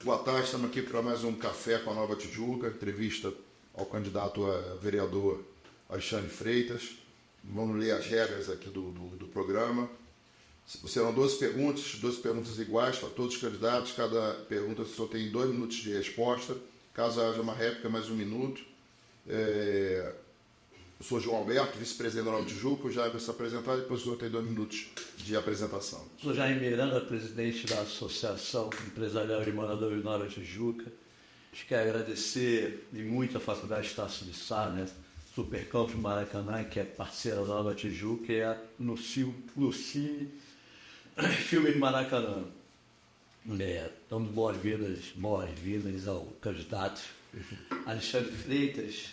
Boa tarde, estamos aqui para mais um Café com a Nova Tijuca, entrevista ao candidato a vereador Alexandre Freitas. Vamos ler as regras aqui do programa. Serão 12 perguntas iguais para todos os candidatos, cada pergunta só tem 2 minutos de resposta, caso haja uma réplica, mais 1 minuto. Eu sou João Alberto, vice-presidente da Nova Tijuca, o Jair vai se apresentar, depois o senhor tem 2 minutos de apresentação. Sou Jair Miranda, presidente da Associação Empresarial de Moradores de Nova Tijuca. Quero agradecer e muito a Faculdade Estácio de Sá, né? Supercampus Maracanã, que é parceira da Nova Tijuca, e a Lucine Filme de Maracanã. Damos boas-vindas ao candidato Alexandre Freitas.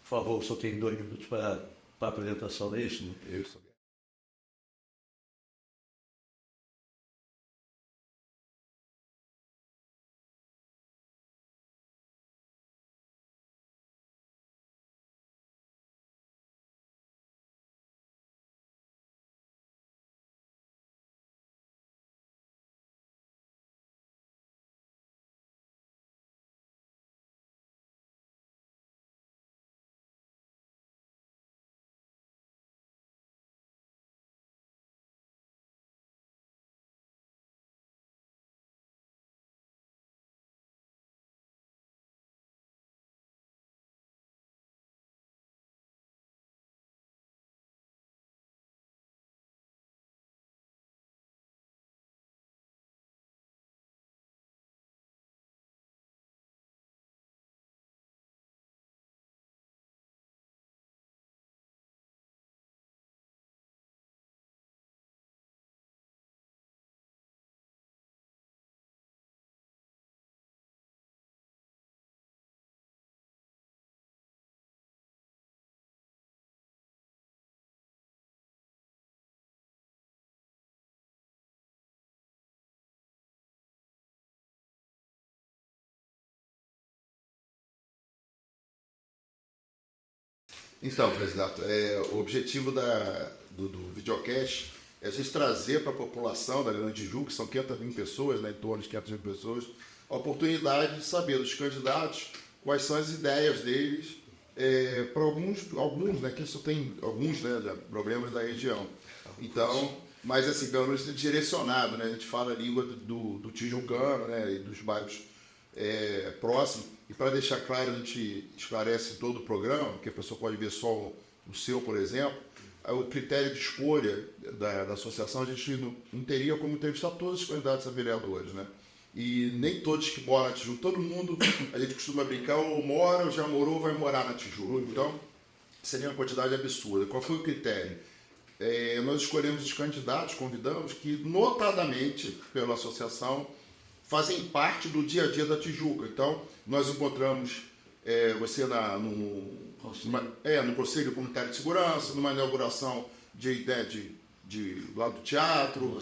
Por favor, só tem 2 minutos para a apresentação, é isso? Né? Isso. Então, presidente, o objetivo do videocast é a gente trazer para a população da Grande Tijuca, que são 500 mil pessoas, né, em torno de 500 mil pessoas, a oportunidade de saber dos candidatos quais são as ideias deles, para alguns, né, que isso tem alguns, né, problemas da região. Então, mas assim, pelo menos direcionado, né, a gente fala a língua do tijucano, né, e dos bairros próximos. E para deixar claro, a gente esclarece todo o programa, porque a pessoa pode ver só o seu, por exemplo. O critério de escolha da associação, a gente não teria como entrevistar todos os candidatos a vereadores, né? E nem todos que moram na Tijuca, todo mundo, a gente costuma brincar, ou mora, ou já morou, vai morar na Tijuca. Então, seria uma quantidade absurda. Qual foi o critério? Nós escolhemos os candidatos, convidamos, que notadamente, pela associação, fazem parte do dia a dia da Tijuca. Então, nós encontramos você no Conselho Comunitário de Segurança, numa inauguração lá do teatro,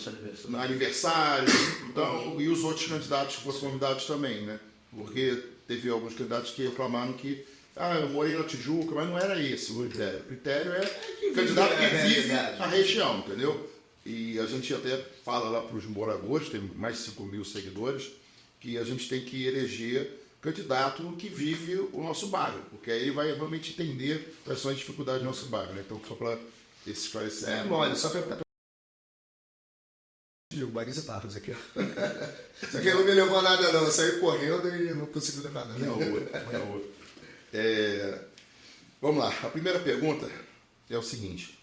no aniversário, então, e os outros candidatos que foram convidados também, né? Porque teve alguns candidatos que reclamaram que eu morei na Tijuca, mas não era esse o critério. O critério é candidato que vive na região, entendeu? E a gente até fala lá para os moradores, tem mais de 5 mil seguidores, que a gente tem que eleger candidato que vive o nosso bairro, porque aí ele vai realmente entender quais são as dificuldades do nosso bairro, né? Então, só para esse esclarecimento. Olha, só para o Marisa Barros aqui. Isso aqui não me levou a nada, não. Eu saí correndo e não consegui levar nada. Vamos lá. A primeira pergunta é o seguinte.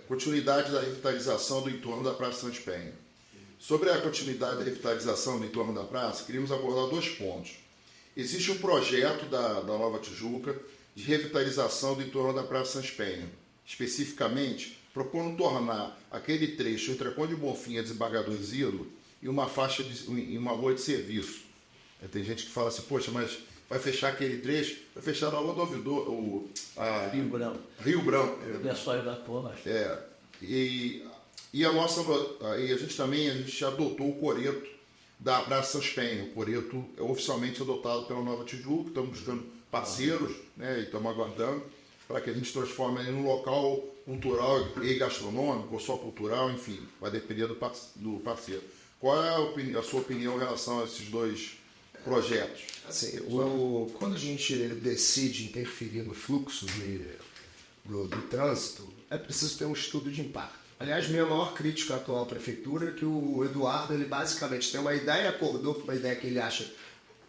Continuidade da revitalização do entorno da Praça Santos Penha. Sobre a continuidade da revitalização do entorno da praça, queríamos abordar 2 pontos. Existe um projeto da Nova Tijuca de revitalização do entorno da Praça Santos Penha, especificamente propondo tornar aquele trecho entre a Conde Bonfim e a Desembargador Zilo em uma faixa em uma rua de serviço. Tem gente que fala assim, poxa, mas vai fechar aquele trecho, vai fechar a rua do ouvidor, Rio Branco. Rio Branco. E a gente adotou o coreto da Praça Santos Penha. O coreto é oficialmente adotado pela Nova Tijuca, estamos buscando parceiros, né, e estamos aguardando para que a gente transforme ele num local cultural e gastronômico, ou só cultural, enfim, vai depender do parceiro. Qual é a sua opinião em relação a esses dois projetos? Assim, quando a gente decide interferir no fluxo do trânsito, é preciso ter um estudo de impacto. Aliás, minha maior crítica à atual prefeitura é que o Eduardo, ele basicamente tem uma ideia, acordou com uma ideia que ele acha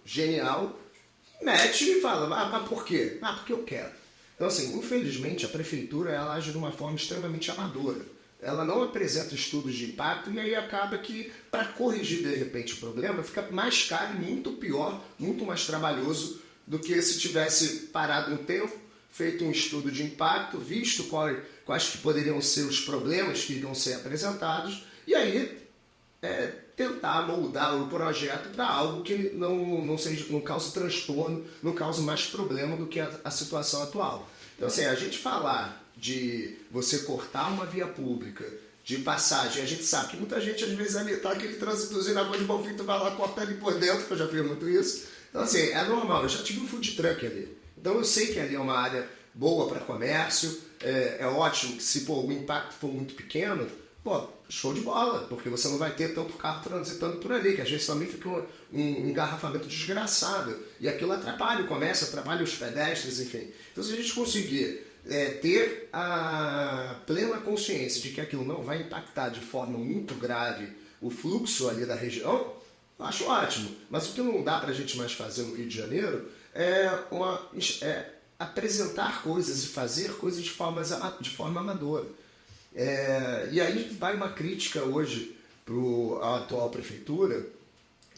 genial, mete e fala, mas por quê? Porque eu quero. Então, assim, infelizmente, a prefeitura ela age de uma forma extremamente amadora. Ela não apresenta estudos de impacto e aí acaba que, para corrigir de repente o problema, fica mais caro e muito pior, muito mais trabalhoso do que se tivesse parado um tempo, feito um estudo de impacto, visto quais que poderiam ser os problemas que iriam ser apresentados e aí tentar moldar o projeto para algo que não cause transtorno, não cause mais problema do que a situação atual. Então, assim, a gente falar de você cortar uma via pública, de passagem, a gente sabe que muita gente, às vezes, ali tá aquele trânsitozinho na Rua de Bonfim, tu vai lá, corta ali por dentro, que eu já fiz muito isso. Então, assim, é normal, eu já tive um food truck ali. Então, eu sei que ali é uma área boa para comércio, é ótimo que se o impacto for muito pequeno, show de bola, porque você não vai ter tanto carro transitando por ali, que às vezes também fica um engarrafamento desgraçado. E aquilo atrapalha o comércio, atrapalha os pedestres, enfim. Então, se a gente conseguir ter a plena consciência de que aquilo não vai impactar de forma muito grave o fluxo ali da região, eu acho ótimo. Mas o que não dá para a gente mais fazer no Rio de Janeiro é apresentar coisas e fazer coisas de forma amadora. E aí vai uma crítica hoje para a atual prefeitura,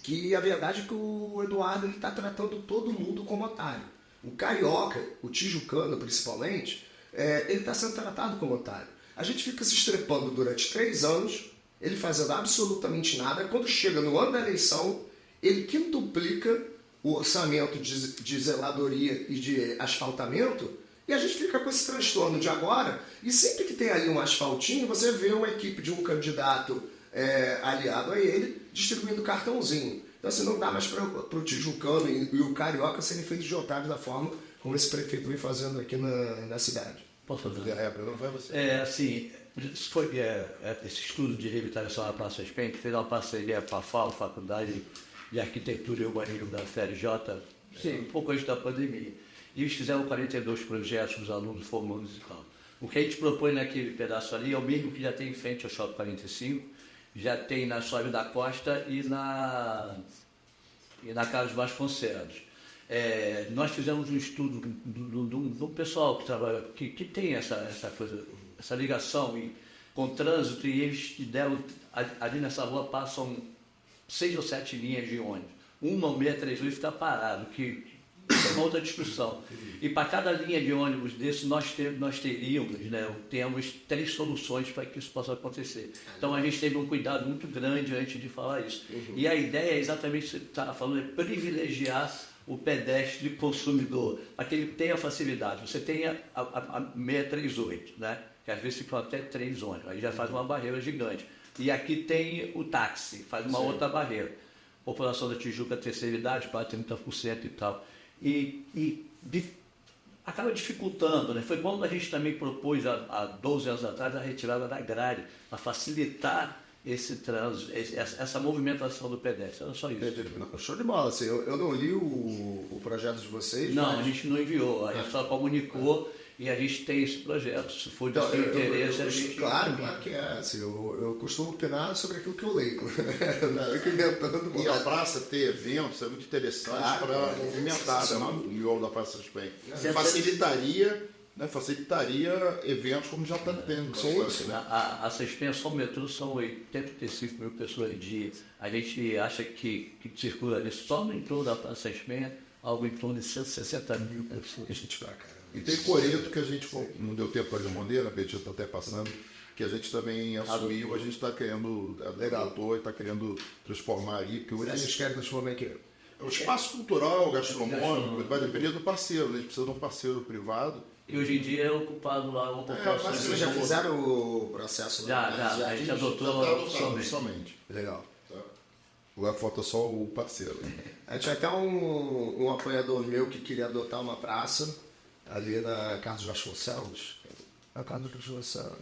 que a verdade é que o Eduardo está tratando todo mundo como otário. O carioca, o tijucano principalmente, ele está sendo tratado como otário. A gente fica se estrepando durante 3 anos, ele fazendo absolutamente nada. Quando chega no ano da eleição, ele quintuplica o orçamento de zeladoria e de asfaltamento, e a gente fica com esse transtorno de agora, e sempre que tem ali um asfaltinho, você vê uma equipe de um candidato aliado a ele distribuindo cartãozinho. Então, assim, não dá mais para o tijucano e o carioca serem feitos de otários da forma como esse prefeito vem fazendo aqui na cidade. Posso fazer? Não vai você. Assim, esse estudo de revitalização da Praça Espen, que fez uma parceria com a FAO, Faculdade de Arquitetura e Urbanismo da FRJ, um pouco antes da pandemia. E eles fizeram 42 projetos dos alunos formandos e tal. O que a gente propõe naquele pedaço ali é o mesmo que já tem em frente ao Shopping 45, já tem na Soares da Costa e na Carlos Vasconcelos. Nós fizemos um estudo do pessoal que trabalha, que tem essa ligação com o trânsito, e eles deram, ali nessa rua passam 6 ou 7 linhas de ônibus. Uma ou 638 está parado, que é uma outra discussão. E para cada linha de ônibus desse, nós temos 3 soluções para que isso possa acontecer. Então a gente teve um cuidado muito grande antes de falar isso. E a ideia é exatamente o que você estava falando, é privilegiar o pedestre consumidor, para que ele tenha facilidade. Você tem a 638, né? Que às vezes ficam até 3 ônibus, aí já faz uma barreira gigante. E aqui tem o táxi, faz uma outra barreira. População da Tijuca, terceira idade, para 30% e tal. E acaba dificultando, né? Foi quando a gente também propôs, há 12 anos atrás, a retirada da grade, para facilitar esse trânsito, essa movimentação do pedestre. Era só isso. Show de bola. Assim, eu não li o projeto de vocês. Não, a gente não enviou, a gente só comunicou e a gente tem esse projeto. Se for de seu interesse, a gente... Claro que é. Assim, eu costumo opinar sobre aquilo que eu leio. Não fico inventando. E a praça ter eventos é muito interessante para movimentar o miolo da Praça Espen. Facilitaria eventos como já está tendo. A Espen, só o metrô, são 85 mil pessoas dia. A gente acha que circula ali só no entorno da Praça Espen algo em torno de 160 mil pessoas. E tem Coreto, que a gente não deu tempo para responder, a gente está até passando, que a gente também assumiu, a gente está querendo, e está querendo transformar aí. Que vocês querem transformar aqui? O espaço cultural, gastronômico, vai depender do parceiro, a gente precisa de um parceiro privado. E hoje em dia é ocupado lá uma população. Vocês já fizeram o processo? Já, a gente adotou somente. Legal. Agora falta só o parceiro. A gente tinha até um apoiador meu que queria adotar uma praça ali na Carlos Vasconcelos. A Carlos Vasconcelos,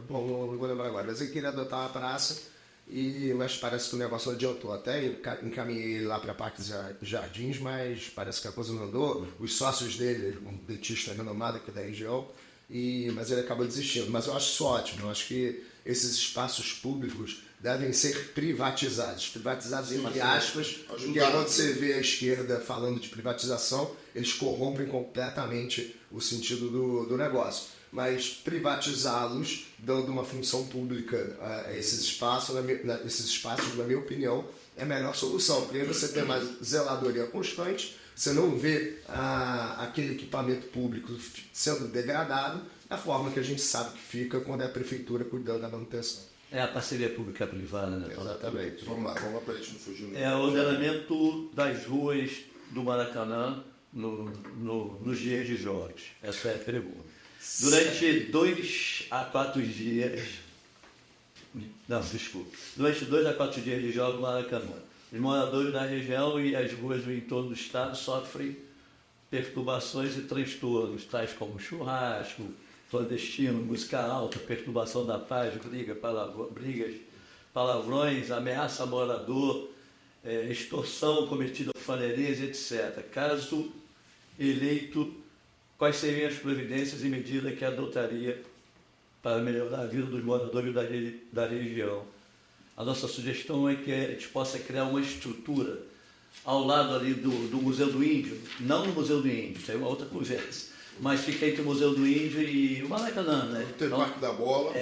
bom, não vou lembrar agora, mas ele queria adotar uma praça mas parece que o negócio não adiantou. Até encaminhei ele lá para Parques e Jardins, mas parece que a coisa não andou. Os sócios dele, um dentista renomado aqui da região, mas ele acabou desistindo. Mas eu acho isso ótimo. Eu acho que esses espaços públicos devem ser privatizados. Privatizados entre aspas, porque quando você vê a esquerda falando de privatização, eles corrompem completamente o sentido do negócio. Mas privatizá-los, dando uma função pública a esses espaços, na minha opinião, é a melhor solução. Porque aí você tem mais zeladoria constante, você não vê aquele equipamento público sendo degradado da forma que a gente sabe que fica quando é a prefeitura cuidando da manutenção. É a parceria pública-privada, né? Exatamente. Vamos lá para a gente não fugir. É o ordenamento das ruas do Maracanã nos dias de jogos. Essa é a pergunta. Durante 2 a 4 dias... Não, desculpa. Durante 2 a 4 dias de jogos no Maracanã, os moradores da região e as ruas no entorno do estado sofrem perturbações e transtornos, tais como churrasco, clandestino, música alta, perturbação da paz, brigas, palavrões, ameaça a morador, extorsão cometida por flanelinhas, etc. Caso eleito, quais seriam as providências e medidas que adotaria para melhorar a vida dos moradores da região? A nossa sugestão é que a gente possa criar uma estrutura ao lado ali do Museu do Índio, não no Museu do Índio, isso é uma outra conversa, mas fica entre o Museu do Índio e o Maracanã, né? Tem o Parque da Bola.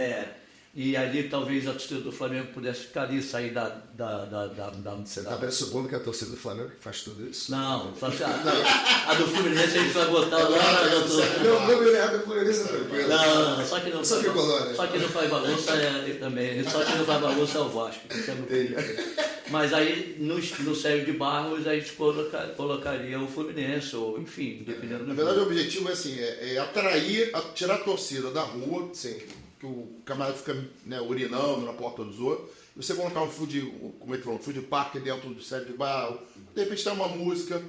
E ali talvez a torcida do Flamengo pudesse ficar ali, sair da... Você está pressupondo que é a torcida do Flamengo que faz tudo isso? Não, só que a do Fluminense a gente vai botar lá... Não, do Fluminense é tranquilo. Não, só que não só que não faz bagunça também, só que não faz bagunça é o Vasco. Mas aí no Sérgio de Barros a gente colocaria o Fluminense, ou enfim, dependendo do... Na verdade o objetivo é assim, atrair, tirar a torcida da rua, sim, que o camarada fica, né, urinando na porta dos outros, e você colocar um food park dentro do Sérgio de Barros, de repente tem uma música,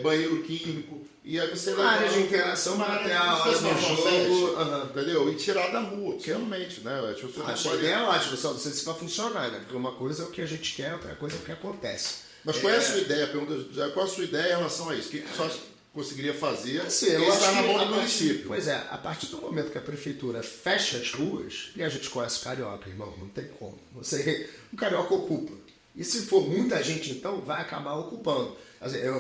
banheiro químico, e aí você uma área de interação para até a hora do jogo, entendeu? E tirar da rua, realmente, né? Acho a ideia ótima, só não sei se vai funcionar, né? Porque uma coisa é o que a gente quer, outra coisa é o que acontece. Mas qual é a sua ideia? Qual é a sua ideia em relação a isso? O que você conseguiria fazer? Assim, eu acho está na que mão do município. Pois é, a partir do momento que a prefeitura fecha as ruas, e a gente conhece o carioca, irmão, não tem como. O carioca ocupa. E se for muita gente, então, vai acabar ocupando.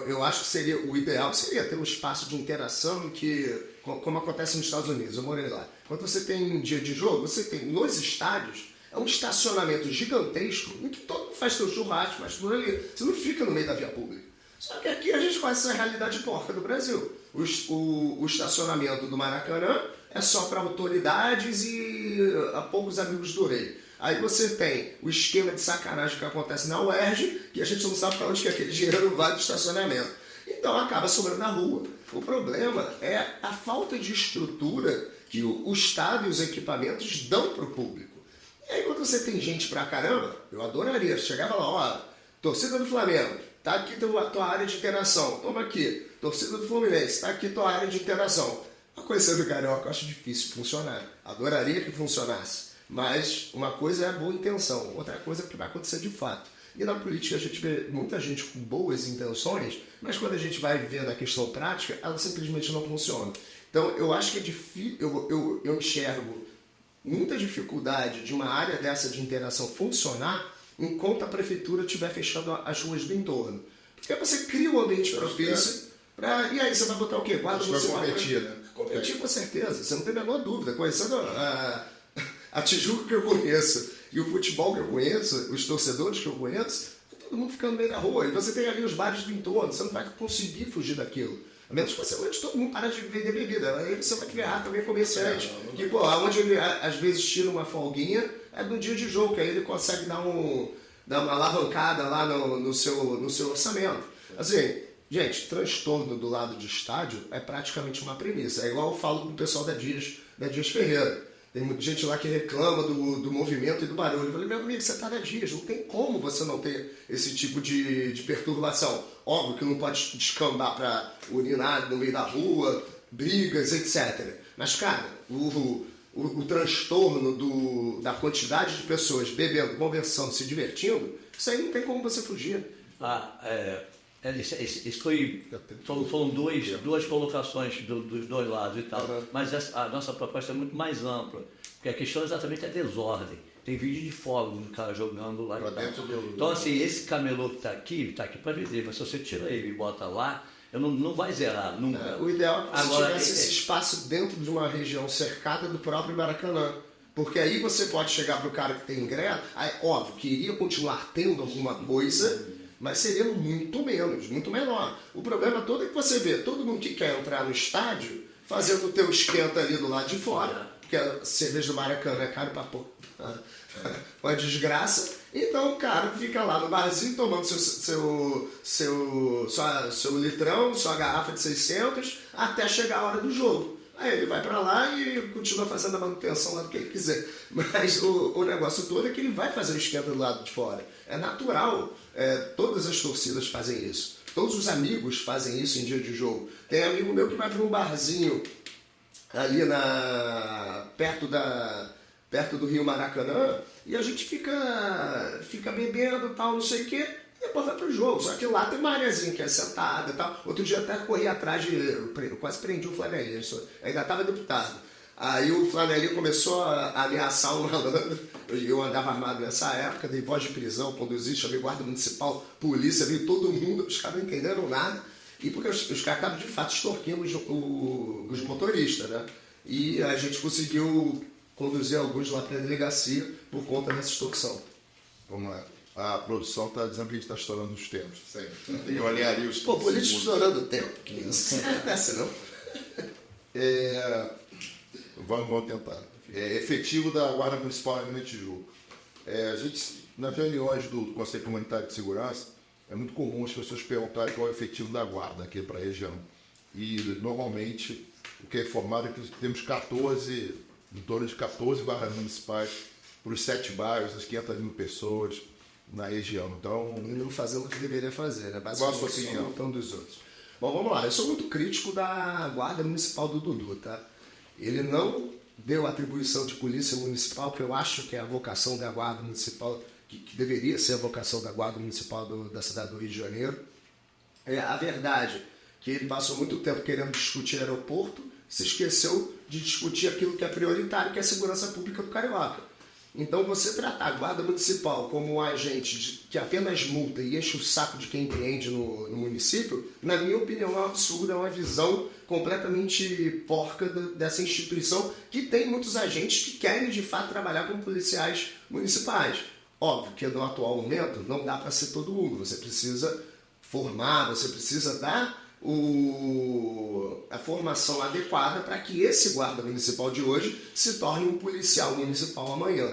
Eu acho que o ideal seria ter um espaço de interação que, como acontece nos Estados Unidos, eu morei lá. Quando você tem um dia de jogo, você tem nos estádios, é um estacionamento gigantesco em que todo mundo faz seu churrasco, faz tudo ali. Você não fica no meio da via pública. Só que aqui a gente conhece essa realidade porca do Brasil. O estacionamento do Maracanã é só para autoridades e a poucos amigos do rei. Aí você tem o esquema de sacanagem que acontece na UERJ, que a gente não sabe para onde que aquele dinheiro vai do estacionamento. Então acaba sobrando na rua. O problema é a falta de estrutura que o Estado e os equipamentos dão para o público. E aí quando você tem gente pra caramba, eu adoraria chegar e falar, ó, torcida do Flamengo, tá aqui a tua área de interação, toma aqui, torcida do Fluminense, tá aqui tua área de interação. A coisa do carioca eu acho difícil funcionar. Adoraria que funcionasse. Mas uma coisa é a boa intenção, outra coisa é o que vai acontecer de fato. E na política a gente vê muita gente com boas intenções, mas quando a gente vai vendo a questão prática, ela simplesmente não funciona. Então eu acho que é difícil, eu enxergo muita dificuldade de uma área dessa de interação funcionar enquanto a prefeitura estiver fechando as ruas do entorno. Porque você cria um ambiente propício, e aí você vai botar o quê? Guarda você vai competir, né? Competir com certeza, você não tem a menor dúvida. Conhecendo a Tijuca que eu conheço e o futebol que eu conheço, os torcedores que eu conheço, todo mundo ficando no meio da rua. E você tem ali os bares do entorno, você não vai conseguir fugir daquilo. A menos que você mande todo mundo parar de vender bebida. Aí você vai ferrar também comerciante. Que, pô, onde ele às vezes tira uma folguinha é no dia de jogo, que aí ele consegue dar uma alavancada lá no seu orçamento. Assim, gente, transtorno do lado de estádio é praticamente uma premissa. É igual eu falo com o pessoal da Dias Ferreira. Tem muita gente lá que reclama do movimento e do barulho. Eu falei, meu amigo, você está na Dias, não tem como você não ter esse tipo de perturbação. Óbvio que não pode descambar para urinar no meio da rua, brigas, etc. Mas, cara, o transtorno da quantidade de pessoas bebendo, conversando, se divertindo, isso aí não tem como você fugir. Foram duas colocações dos dois lados e tal, mas a nossa proposta é muito mais ampla, porque a questão exatamente é desordem. Tem vídeo de fórum do cara jogando lá. Então, assim, esse camelô que está aqui para vender, mas se você tira ele e bota lá, não vai zerar nunca. O ideal é que você tivesse esse espaço dentro de uma região cercada do próprio Maracanã. Porque aí você pode chegar para o cara que tem ingresso, aí, óbvio que iria continuar tendo alguma coisa, mas seria muito menos, muito menor. O problema todo é que você vê todo mundo que quer entrar no estádio fazendo o teu esquenta ali do lado de fora, porque a cerveja do Maracanã é caro pra porra, uma desgraça. Então o cara fica lá no barzinho tomando seu litrão, sua garrafa de 600, até chegar a hora do jogo. Aí ele vai pra lá e continua fazendo a manutenção lá do que ele quiser. Mas o negócio todo é que ele vai fazer o esquenta do lado de fora. É natural. Todas as torcidas fazem isso. Todos os amigos fazem isso em dia de jogo. Tem amigo meu que vai para um barzinho ali perto do Rio Maracanã e a gente fica bebendo e tal, não sei o quê. Depois vai pro jogo, só que lá tem uma areazinha que é sentada e tal. Outro dia até corri atrás eu quase prendi o Flanelinho, ainda estava deputado. Aí o Flanelinho começou a ameaçar um malandro. Eu andava armado nessa época, dei voz de prisão, conduzi, chamei guarda municipal, polícia, veio todo mundo, os caras não entenderam nada. E porque os caras estavam de fato extorquindo os motoristas, né? E a gente conseguiu conduzir alguns lá para a delegacia por conta dessa extorsão. Vamos lá. A produção está dizendo que a gente está estourando os tempos. Eu alinharia os tempos. Pô, político estourando o tempo. Que isso não acontece, não? Vamos tentar. Efetivo da Guarda Municipal em Tijuca. Nas reuniões do Conselho Comunitário de Segurança, é muito comum as pessoas perguntarem qual é o efetivo da Guarda aqui para a região. E, normalmente, o que é informado é que temos em torno de 14 guardas municipais para os 7 bairros, as 500 mil pessoas na região. Então, não fazendo o que deveria fazer, né? Qual a sua opinião? Dos outros. Bom, vamos lá. Eu sou muito crítico da Guarda Municipal do Dudu, tá? Ele não deu atribuição de polícia municipal, que eu acho que é a vocação da Guarda Municipal, que deveria ser a vocação da Guarda Municipal da cidade do Rio de Janeiro. A verdade que ele passou muito tempo querendo discutir aeroporto, se esqueceu de discutir aquilo que é prioritário, que é a segurança pública do Carioca. Então, você tratar a Guarda Municipal como um agente que apenas multa e enche o saco de quem empreende no município, na minha opinião, é um absurdo, é uma visão completamente porca dessa instituição, que tem muitos agentes que querem, de fato, trabalhar como policiais municipais. Óbvio que no atual momento não dá para ser todo mundo, você precisa formar, você precisa dar a formação adequada para que esse guarda municipal de hoje se torne um policial municipal amanhã.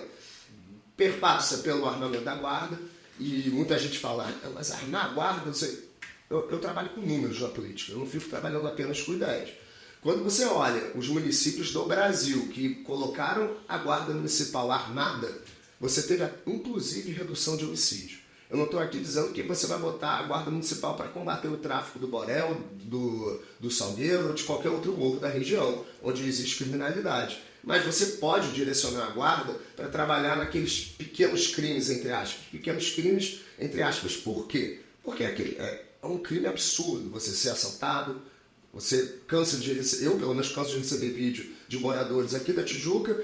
Perpassa pelo armamento da guarda e muita gente fala, mas armar a guarda, não sei. Eu trabalho com números na política, eu não fico trabalhando apenas com ideias. Quando você olha os municípios do Brasil que colocaram a guarda municipal armada, você teve inclusive redução de homicídio. Eu não estou aqui dizendo que você vai botar a guarda municipal para combater o tráfico do Borel, do Salgueiro ou de qualquer outro morro da região onde existe criminalidade. Mas você pode direcionar a guarda para trabalhar naqueles pequenos crimes, entre aspas. Pequenos crimes, entre aspas, por quê? Porque é um crime absurdo você ser assaltado, você cansa de receber, eu pelo menos canso de receber vídeo de moradores aqui da Tijuca.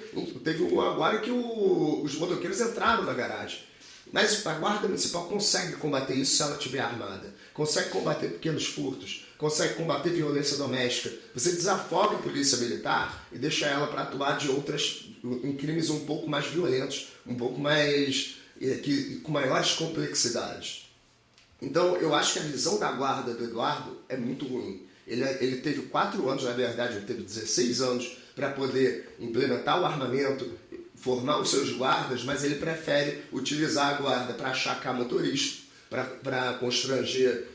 Teve um agora que os motoqueiros entraram na garagem. Mas a Guarda Municipal consegue combater isso se ela estiver armada. Consegue combater pequenos furtos, consegue combater violência doméstica. Você desafoga a polícia militar e deixa ela para atuar em crimes um pouco mais violentos, um pouco mais com maiores complexidades. Então, eu acho que a visão da guarda do Eduardo é muito ruim. Ele teve 4 anos, na verdade, ele teve 16 anos para poder implementar o armamento, formar os seus guardas, mas ele prefere utilizar a guarda para achacar motorista, para constranger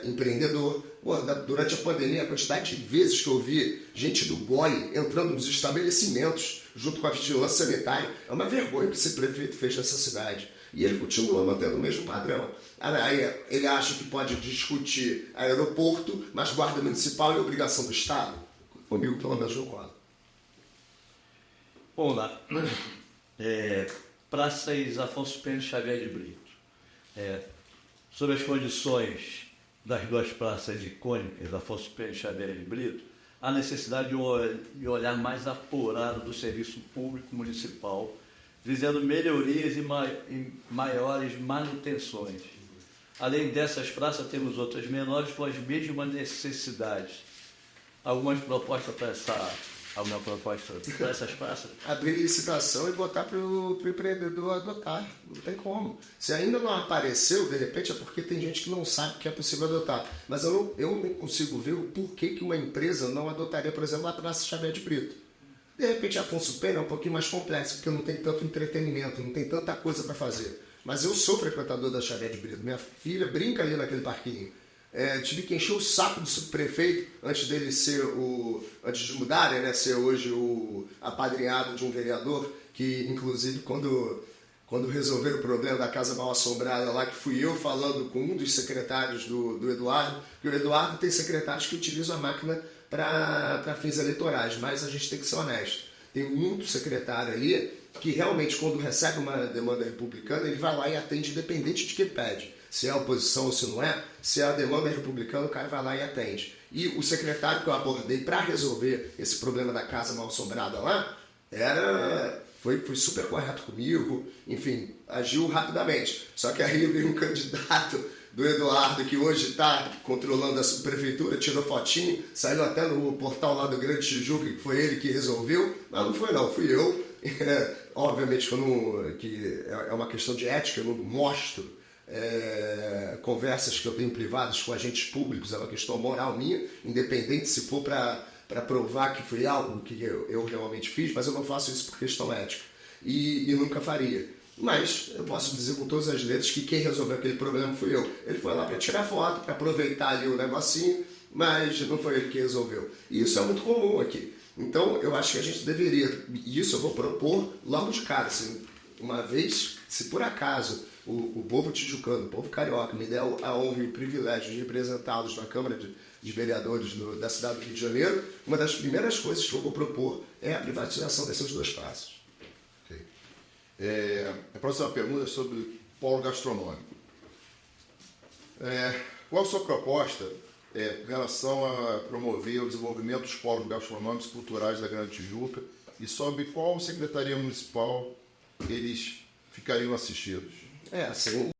empreendedor. Pô, durante a pandemia, a quantidade de vezes que eu vi gente do BOI entrando nos estabelecimentos junto com a vigilância sanitária, é uma vergonha que esse prefeito fez nessa cidade. E ele continua mantendo o mesmo padrão. Aí ele acha que pode discutir aeroporto, mas guarda municipal é obrigação do Estado? Comigo, pelo menos, não rola. Vamos lá. Praças Afonso Pena Xavier de Brito. Sobre as condições das duas praças icônicas, Afonso Pena e Xavier de Brito, há necessidade de olhar mais apurado do serviço público municipal, visando melhorias e maiores manutenções. Além dessas praças, temos outras menores com as mesmas necessidades. Alguma proposta para essas praças? Abrir licitação e botar para o empreendedor adotar. Não tem como. Se ainda não apareceu, de repente é porque tem gente que não sabe que é possível adotar. Mas eu não consigo ver o porquê que uma empresa não adotaria, por exemplo, a Praça Xavier de Brito. De repente, Afonso Pena é um pouquinho mais complexo, porque não tem tanto entretenimento, não tem tanta coisa para fazer. Mas eu sou frequentador da Xavier de Brito. Minha filha brinca ali naquele parquinho. Tive que encher o saco do subprefeito antes de mudarem, né, ser hoje o apadrinhado de um vereador, que inclusive quando resolveram o problema da Casa Mal Assombrada lá, que fui eu falando com um dos secretários do Eduardo, que o Eduardo tem secretários que utilizam a máquina para fins eleitorais, mas a gente tem que ser honesto. Tem muito secretário ali que realmente, quando recebe uma demanda republicana, ele vai lá e atende independente de quem pede. Se é a oposição ou se não é, se é a demanda republicana, o cara vai lá e atende. E o secretário que eu abordei para resolver esse problema da Casa Mal Assombrada lá, foi super correto comigo, enfim, agiu rapidamente. Só que aí veio um candidato do Eduardo, que hoje está controlando a subprefeitura, tirou fotinho, saiu até no portal lá do Grande Tijuca, que foi ele que resolveu, mas não foi não, fui eu. Obviamente que é uma questão de ética, eu não mostro conversas que eu tenho privadas com agentes públicos, é uma questão moral minha, independente se for para provar que foi algo que eu realmente fiz, mas eu não faço isso por questão ética e nunca faria. Mas eu posso dizer com todas as letras que quem resolveu aquele problema fui eu. Ele foi lá para tirar foto, para aproveitar ali o negocinho, mas não foi ele que resolveu. E isso é muito comum aqui. Então eu acho que a gente deveria, e isso eu vou propor logo de cara, assim, uma vez, se por acaso o povo tijucano, o povo carioca me der a honra e o privilégio de representá-los na Câmara de Vereadores da cidade do Rio de Janeiro, uma das primeiras coisas que eu vou propor é a privatização dessas duas praças. Okay. A próxima pergunta é sobre polo gastronômico. Qual a sua proposta em relação a promover o desenvolvimento dos polos gastronômicos e culturais da Grande Tijuca e sobre qual secretaria municipal eles ficariam assistidos? Assim,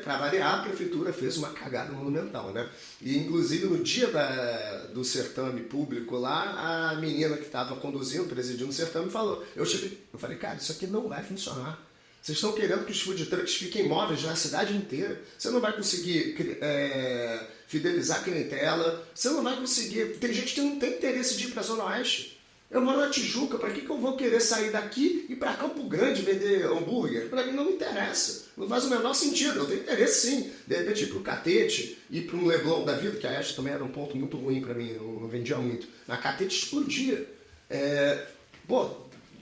para variar, a prefeitura fez uma cagada monumental, né? E inclusive no dia do certame público lá, a menina que estava presidindo o certame, falou. Eu falei, cara, isso aqui não vai funcionar. Vocês estão querendo que os food trucks fiquem móveis na cidade inteira. Você não vai conseguir fidelizar a clientela. Você não vai conseguir. Tem gente que não tem interesse de ir para a Zona Oeste. Eu moro na Tijuca, para que eu vou querer sair daqui e ir para Campo Grande vender hambúrguer? Para mim não me interessa. Não faz o menor sentido. Eu tenho interesse sim. De repente ir para o Catete, ir para um Leblon da vida, que a Oeste também era um ponto muito ruim para mim, não vendia muito. Na Catete explodia.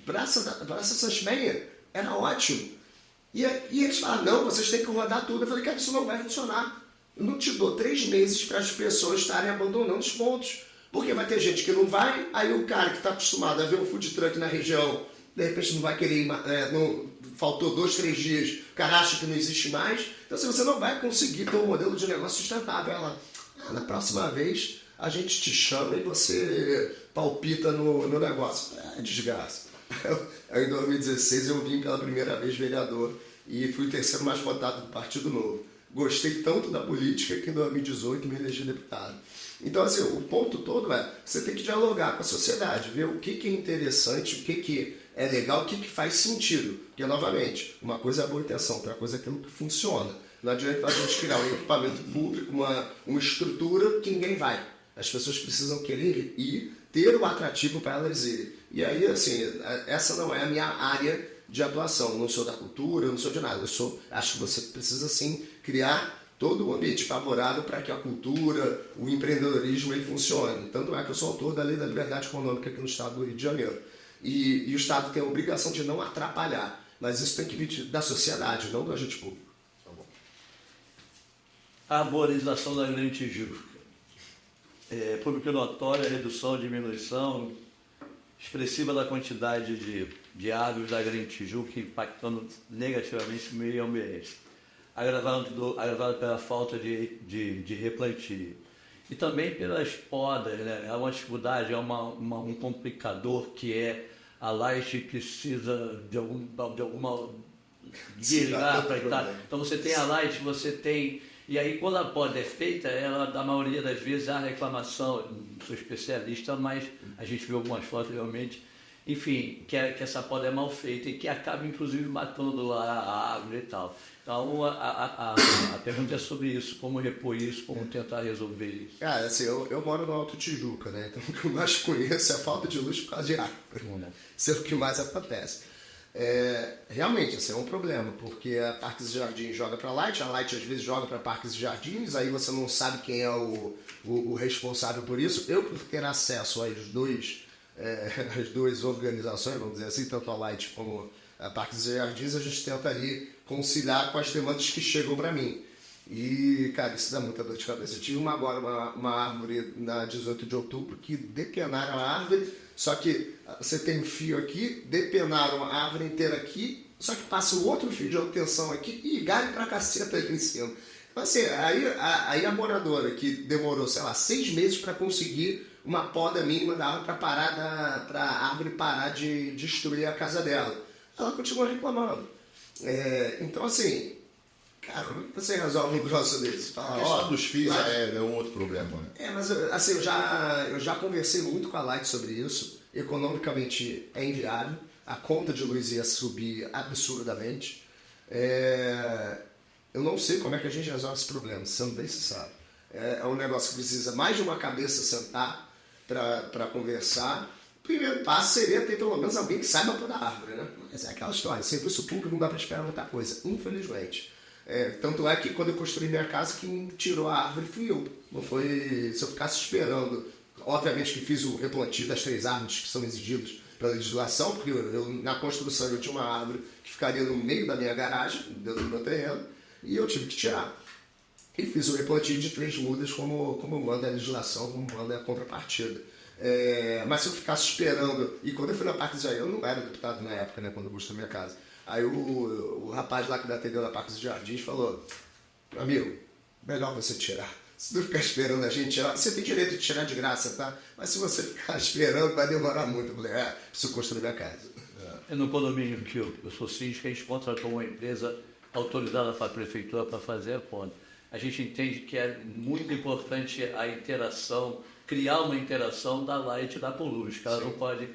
Praça Sasmenha era ótimo. E eles falaram, não, vocês têm que rodar tudo. Eu falei, cara, isso não vai funcionar. Eu não te dou 3 meses para as pessoas estarem abandonando os pontos. Porque vai ter gente que não vai, aí o cara que está acostumado a ver um food truck na região, de repente não vai querer ir, faltou 2, 3 dias, o cara acha que não existe mais. Então assim, você não vai conseguir ter um modelo de negócio sustentável. Ela, na próxima vez a gente te chama e você palpita no negócio. Desgraça. Aí, em 2016 eu vim pela primeira vez vereador e fui o terceiro mais votado do Partido Novo. Gostei tanto da política que em 2018 me elegi deputado. Então, assim, o ponto todo você tem que dialogar com a sociedade, ver o que é interessante, o que é legal, o que faz sentido. Porque, novamente, uma coisa é a boa intenção, outra coisa é aquilo que funciona. Não adianta a gente criar um equipamento público, uma estrutura que ninguém vai. As pessoas precisam querer ir, ter o atrativo para elas irem. E aí, assim, essa não é a minha área de atuação. Eu não sou da cultura, eu não sou de nada. Acho que você precisa, sim, criar todo o ambiente favorável para que a cultura, o empreendedorismo ele funcione. Tanto é que eu sou autor da Lei da Liberdade Econômica aqui no estado do Rio de Janeiro. E o Estado tem a obrigação de não atrapalhar, mas isso tem que vir da sociedade, não do agente público. Tá bom. A arborização da Grande Tijuca. Público notório, a redução, diminuição expressiva da quantidade de árvores da Grande Tijuca, impactando negativamente o meio ambiente, agravado pela falta de replantio. E também pelas podas, né? É uma dificuldade, é um complicador que é a Light precisa de alguma guiar para estar. Então você tem a Light, você tem. E aí quando a poda é feita, ela, a maioria das vezes há reclamação, não sou especialista, mas a gente viu algumas fotos realmente, enfim, que essa poda é mal feita e que acaba inclusive matando lá a árvore e tal. Então a pergunta é sobre isso, como repor isso, como tentar resolver isso. Cara, assim, eu moro no Alto Tijuca, né? Então o que eu mais conheço é a falta de luz por causa de árvore. Isso é o que mais acontece. Realmente, assim, é um problema, porque a Parques e Jardins joga para a Light às vezes joga para Parques e Jardins, aí você não sabe quem é o responsável por isso. Eu, por ter acesso às duas organizações, vamos dizer assim, tanto a Light como a Parques e Jardins, a gente tenta ali conciliar com as demandas que chegam para mim. E, cara, isso dá muita dor de cabeça. Eu tive uma árvore na 18 de outubro que depenaram a árvore, só que você tem um fio aqui, depenaram a árvore inteira aqui, só que passa o outro fio de obtenção aqui e galho pra caceta ali em cima. Então, assim, aí a moradora que demorou, sei lá, 6 meses para conseguir uma poda mínima da árvore para a árvore parar de destruir a casa dela, ela continua reclamando. Então, assim, cara, como é que você resolve um troço desse? A questão dos fios é um outro problema. Né? Mas assim, eu já conversei muito com a Light sobre isso. Economicamente é inviável. A conta de luz ia subir absurdamente. Eu não sei como é que a gente resolve esse problema, sendo bem sincero. É um negócio que precisa mais de uma cabeça sentar para conversar. O primeiro passo seria ter pelo menos alguém que saiba podar a árvore, né? Mas é aquela história, serviço público não dá para esperar muita coisa, infelizmente. Tanto é que quando eu construí minha casa, quem tirou a árvore fui eu. Não foi se eu ficasse esperando. Obviamente que fiz o replantio das 3 árvores que são exigidas pela legislação, porque na construção eu tinha uma árvore que ficaria no meio da minha garagem, dentro do meu terreno, e eu tive que tirar. E fiz o replantio de 3 mudas, como manda a legislação, como manda a contrapartida. Mas se eu ficasse esperando, e quando eu fui na Parques Jardins, eu não era deputado na época, né, quando eu construí minha casa. Aí o rapaz lá que atendeu na Parques e Jardins falou: amigo, melhor você tirar. Se tu ficar esperando a gente tirar, você tem direito de tirar de graça, tá? Mas se você ficar esperando, vai demorar muito. Eu falei, preciso construir minha casa. No condomínio que eu sou síndico, a gente contratou uma empresa autorizada pela prefeitura para fazer a poda. A gente entende que é muito importante a interação, criar uma interação da Light e da Polus, que ela não pode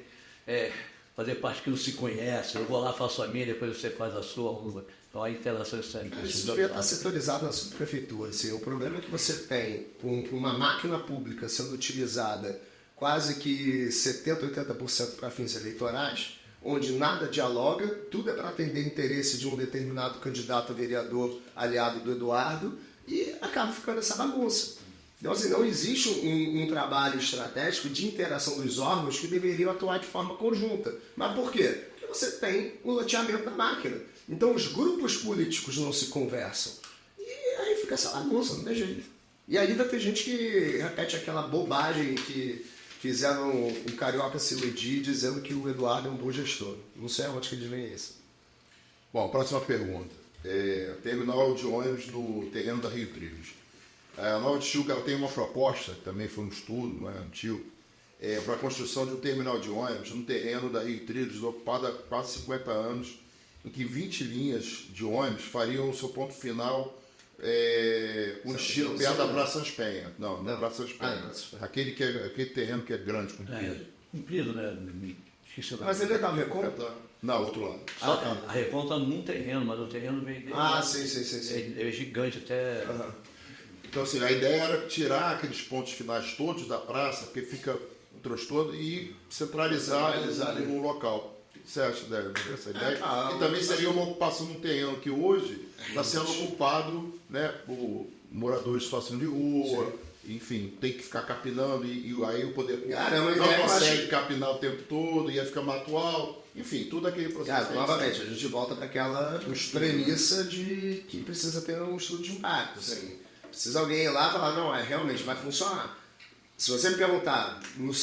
fazer parte que não se conhece. Eu vou lá, faço a minha, depois você faz a sua. Então a interação é sempre. Isso devia estar setorizado na subprefeitura. Assim, o problema é que você tem uma máquina pública sendo utilizada quase que 70%, 80% para fins eleitorais, onde nada dialoga, tudo é para atender interesse de um determinado candidato a vereador aliado do Eduardo, e acaba ficando essa bagunça. Então, assim, não existe um trabalho estratégico de interação dos órgãos que deveriam atuar de forma conjunta. Mas por quê? Porque você tem o loteamento da máquina. Então, os grupos políticos não se conversam. E aí fica essa bagunça, não tem jeito. E ainda tem gente que repete aquela bobagem que fizeram o Carioca se iludir dizendo que o Eduardo é um bom gestor. Não sei aonde que eles veem isso. Bom, próxima pergunta. Terminal de ônibus no terreno da Rio Trilhos. A Nova Tijuca tem uma proposta, também foi um estudo, não é antigo, para a construção de um terminal de ônibus no terreno da Rio Trilhos, ocupado há quase 50 anos, em que 20 linhas de ônibus fariam o seu ponto final um estilo perto da Praça Sans Penha. Não, na Praça Sans Penha. Aquele terreno que é grande, comprido. Comprido, né? Mas ele é da Reconta? Não, outro lado. A Reconta num terreno, mas o terreno vem dele. Sim. É gigante até. Então, assim, a ideia era tirar aqueles pontos finais todos da praça, porque fica um transtorno, e centralizar num local. você acha dessa ideia? Ah, E também seria uma ocupação de um terreno que hoje está sendo ocupado, né, por moradores de situação de rua, enfim, tem que ficar capinando e aí o poder público não consegue capinar o tempo todo, ia ficar mato alto, enfim, tudo aquele processo. Novamente, a gente volta para aquela premissa de que precisa ter um estudo de impacto. Assim, precisa alguém ir lá e falar, não, realmente vai funcionar. Se você me perguntar, no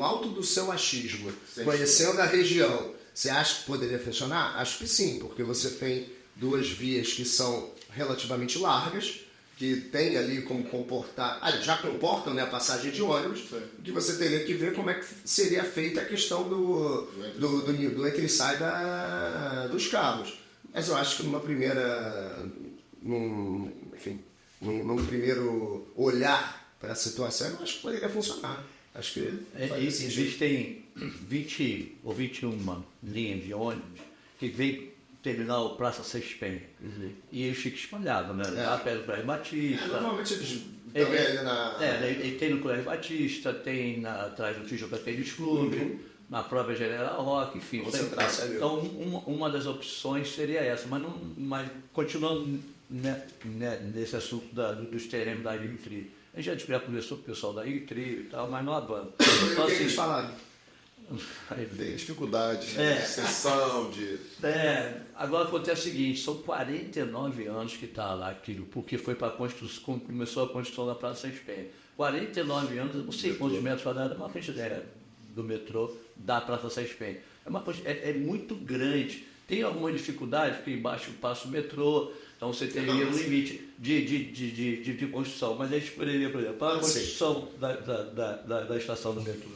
alto do seu achismo, conhecendo a região, você acha que poderia funcionar? Acho que sim, porque você tem duas vias que são relativamente largas, que tem ali como comportar, já comportam, né, a passagem de ônibus, que você teria que ver como é que seria feita a questão do entra e sai dos carros. Mas eu acho que num primeiro olhar para a situação, eu acho que poderia funcionar. Acho que existem 20 ou 21 linhas de ônibus que vêm terminar o Praça Seix Penha. E eles ficam espalhados, né? Lá perto do Colégio Batista. Normalmente eles também ali na... Ele tem no Colégio Batista, tem atrás do Tijuca Tênis Clube, na própria General Rock, enfim. Então, uma das opções seria essa, mas continuando nesse assunto dos terrenos da IGTRI. A gente já conversou com o pessoal da IGTRI e tal, mas não avança. Então, assim, eles falaram? Tem dificuldade, exceção de... Agora acontece o seguinte, são 49 anos que está lá aquilo, porque foi para a construção, começou a construção da Praça Seix Penha. 49 anos, não sei quantos metros quadrados, é uma frente do metrô da Praça Seix Penha. É muito grande. Tem alguma dificuldade, porque embaixo passa o metrô, então você teria um limite de construção, mas a gente poderia, por exemplo, para a construção da estação do metrô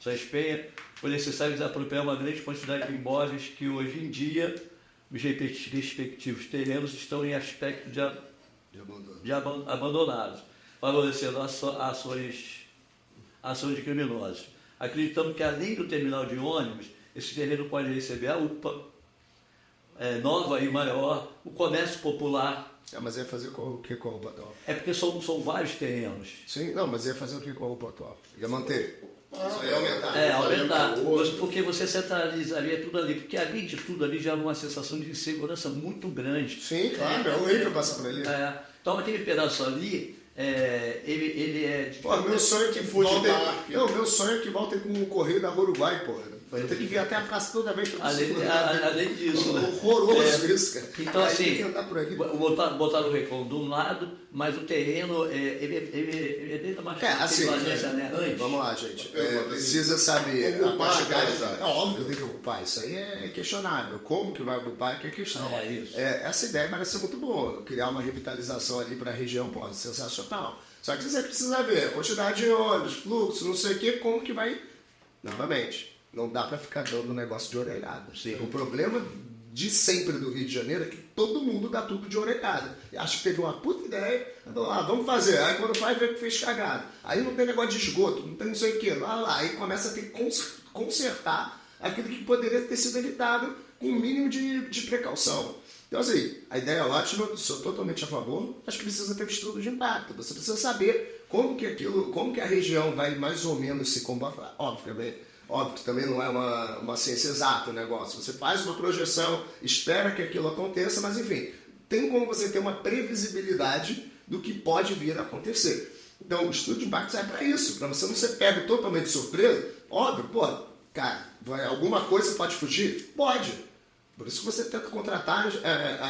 Seix Penha, foi necessário desapropriar uma grande quantidade de imóveis que hoje em dia os respectivos terrenos estão em aspecto de abandonados, favorecendo ações de criminosos. Acreditamos que além do terminal de ônibus, esse terreno pode receber a UPA nova e maior, o comércio popular. Mas ia fazer o que com a UPA atual? É porque são vários terrenos. Sim, não, mas ia fazer o que com a UPA atual? Ia manter? Só ia aumentar. Aumentar. Porque você centralizaria tudo ali. Porque além de tudo ali já há uma sensação de insegurança muito grande. Sim, claro, é horrível passar por ali. Então aquele pedaço ali, ele é... meu sonho é que volte... meu sonho é que voltem com o Correio da Uruguai, porra. Tem que vir até a praça toda vez. Além disso. Horroroso isso, cara. Então, aí assim, botar o Recon de um lado, mas o terreno, ele é desde a mais vamos lá, gente. Precisa saber a quantidade. É óbvio que tem que ocupar. Isso aí é questionável. Como que vai ocupar é que é questão. Essa ideia parece ser muito boa. Criar uma revitalização ali para a região pode ser sensacional. Só que você precisa ver a quantidade de ônibus, fluxo, não sei o que, como que vai. Novamente. Não dá para ficar dando negócio de orelhada. O problema de sempre do Rio de Janeiro é que todo mundo dá tudo de orelhada. Acha que teve uma puta ideia, vamos fazer. Aí quando faz, vê que fez cagada. Aí não tem negócio de esgoto, não tem não sei o quê. Aí começa a ter que consertar aquilo que poderia ter sido evitado com um mínimo de precaução. Então, assim, a ideia é ótima, sou totalmente a favor, mas precisa ter um estudo de impacto. Você precisa saber como que a região vai mais ou menos se comportar. Óbvio que também não é uma ciência exata o negócio. Você faz uma projeção, espera que aquilo aconteça, mas enfim, tem como você ter uma previsibilidade do que pode vir a acontecer. Então, o estudo de impacto serve para isso, para você não ser pego totalmente de surpresa. Óbvio, alguma coisa pode fugir? Pode. Por isso que você tenta contratar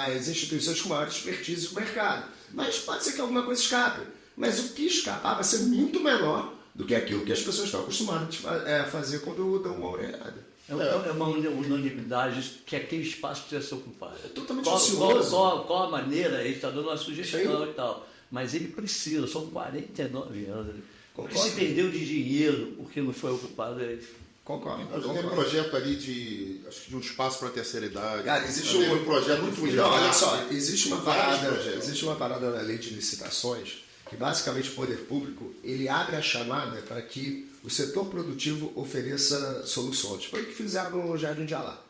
as instituições com maior expertise do mercado. Mas pode ser que alguma coisa escape. Mas o que escapar vai ser muito menor do que aquilo que as pessoas estão acostumadas a fazer quando dão uma orelhada. É uma unanimidade que aquele espaço precisa ser ocupado. É totalmente ansioso. Qual a maneira, ele está dando uma sugestão e tal. Mas ele precisa, são 49 anos. O que se perdeu de dinheiro porque não foi ocupado é isso. Concordo. Tem um projeto ali de um espaço para a terceira idade. Cara, existe um projeto muito bonito. Olha só, existe uma parada na lei de licitações que basicamente o poder público ele abre a chamada para que o setor produtivo ofereça soluções. Foi o que fizeram no Jardim de Alá.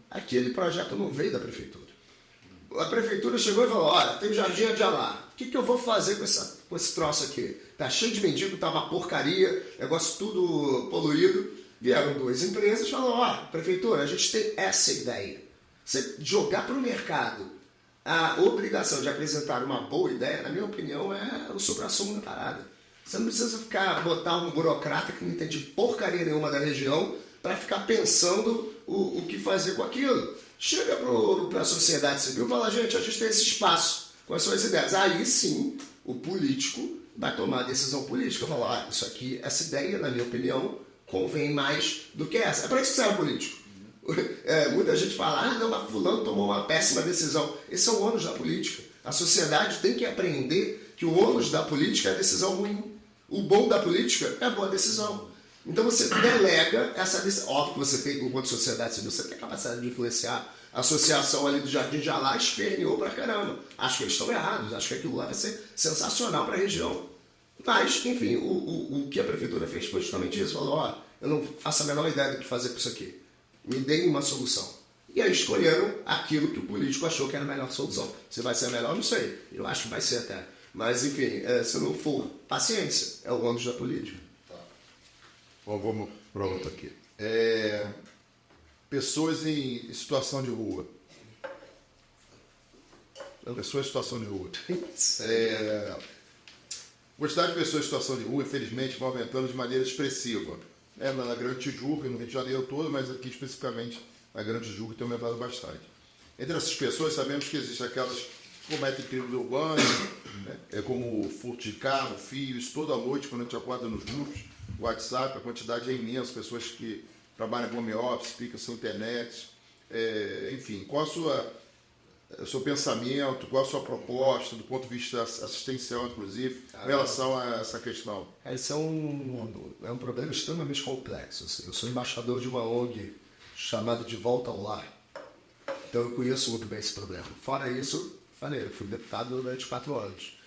Aquele projeto não veio da prefeitura. A prefeitura chegou e falou, olha, tem o Jardim de Alá, o que eu vou fazer com esse troço aqui? Tá cheio de mendigo, tá uma porcaria, negócio tudo poluído. Vieram duas empresas e falaram, prefeitura, a gente tem essa ideia. Você jogar para o mercado a obrigação de apresentar uma boa ideia, na minha opinião, é o supra-sumo da parada. Você não precisa botar um burocrata que não entende porcaria nenhuma da região para ficar pensando o que fazer com aquilo. Chega para a sociedade civil e fala, gente, a gente tem esse espaço com as suas ideias. Aí sim, o político vai tomar a decisão política. Falar, isso aqui, essa ideia, na minha opinião, convém mais do que essa. É para isso que serve o político. Muita gente fala, não, mas fulano tomou uma péssima decisão. Esse é o ônus da política. A sociedade tem que aprender que o ônus da política é a decisão ruim. O bom da política é a boa decisão. Então você delega essa decisão. Óbvio que você tem, enquanto sociedade civil, você tem a capacidade de influenciar. A associação ali do Jardim de Alá esperneou pra caramba. Acho que eles estão errados. Acho que aquilo lá vai ser sensacional para a região. Mas, enfim, o que a prefeitura fez foi justamente isso. Falou, eu não faço a menor ideia do que fazer com isso aqui. Me deem uma solução. E aí escolheram aquilo que o político achou que era a melhor solução. Se vai ser a melhor, não sei. Eu acho que vai ser até. Mas, enfim, se não for, paciência. É o ônus da política. Tá. Bom, vamos para outra aqui. Pessoas em situação de rua. Pessoas em situação de rua. Quantidade de pessoas em situação de rua, infelizmente, vai aumentando de maneira expressiva. Na Grande Tijuca, no Rio de Janeiro todo, mas aqui especificamente na Grande Tijuca tem aumentado bastante. Entre essas pessoas, sabemos que existem aquelas que cometem crimes urbanos, como furto de carro, fios, toda noite, quando a gente acorda nos grupos, WhatsApp, a quantidade é imensa, pessoas que trabalham com home office, ficam sem internet. Enfim, qual o seu pensamento, qual a sua proposta, do ponto de vista assistencial, inclusive, em relação a essa questão? Esse é um problema extremamente complexo. Assim. Eu sou embaixador de uma ONG chamada De Volta ao Lar. Então eu conheço muito bem esse problema. Fora isso, eu fui deputado durante 4 anos.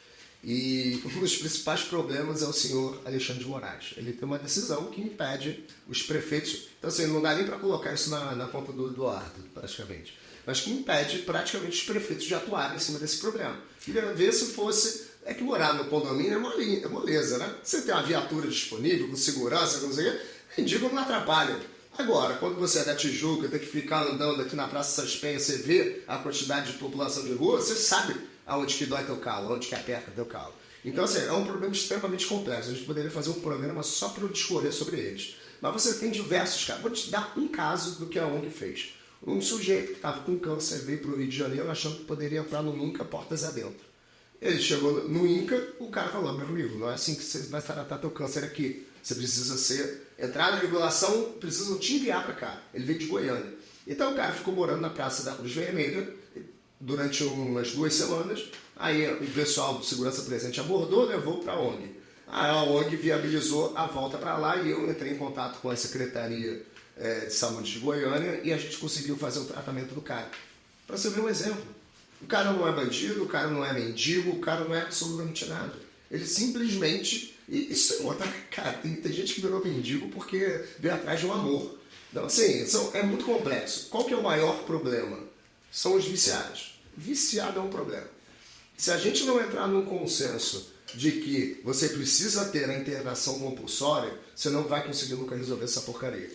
E um dos principais problemas é o senhor Alexandre de Moraes. Ele tem uma decisão que impede os prefeitos... Então assim, não dá nem para colocar isso na conta do Eduardo, praticamente. Mas que impede praticamente os prefeitos de atuarem em cima desse problema. Queria ver se fosse... É que morar no condomínio é moleza, né? Você tem uma viatura disponível, com segurança, com não sei o quê, mendigo não atrapalha. Agora, quando você é da Tijuca, tem que ficar andando aqui na Praça Sãs Penha, você vê a quantidade de população de rua, você sabe aonde que dói teu calo, aonde que aperta teu calo. Então, assim, é um problema extremamente complexo. A gente poderia fazer um programa só para discorrer sobre eles. Mas você tem diversos casos. Vou te dar um caso do que a ONG fez. Um sujeito que estava com câncer veio para o Rio de Janeiro achando que poderia entrar no INCA portas adentro. Ele chegou no INCA, o cara falou, meu amigo, não é assim que você vai tratar teu câncer aqui. Você precisa entrar na regulação, precisam te enviar para cá. Ele veio de Goiânia. Então o cara ficou morando na Praça da Cruz Vermelha durante umas 2 semanas. Aí o pessoal do Segurança Presente abordou, levou para a ONG. A ONG viabilizou a volta para lá e eu entrei em contato com a Secretaria de Saúde de Goiânia e a gente conseguiu fazer o tratamento do cara. Para você ver um exemplo. O cara não é bandido, o cara não é mendigo, o cara não é absolutamente nada. Ele simplesmente... Isso é outra... Cara, tem gente que virou mendigo porque veio atrás de um amor. Então, assim, é muito complexo. Qual que é o maior problema? São os viciados. Viciado é um problema. Se a gente não entrar num consenso de que você precisa ter a internação compulsória, você não vai conseguir nunca resolver essa porcaria.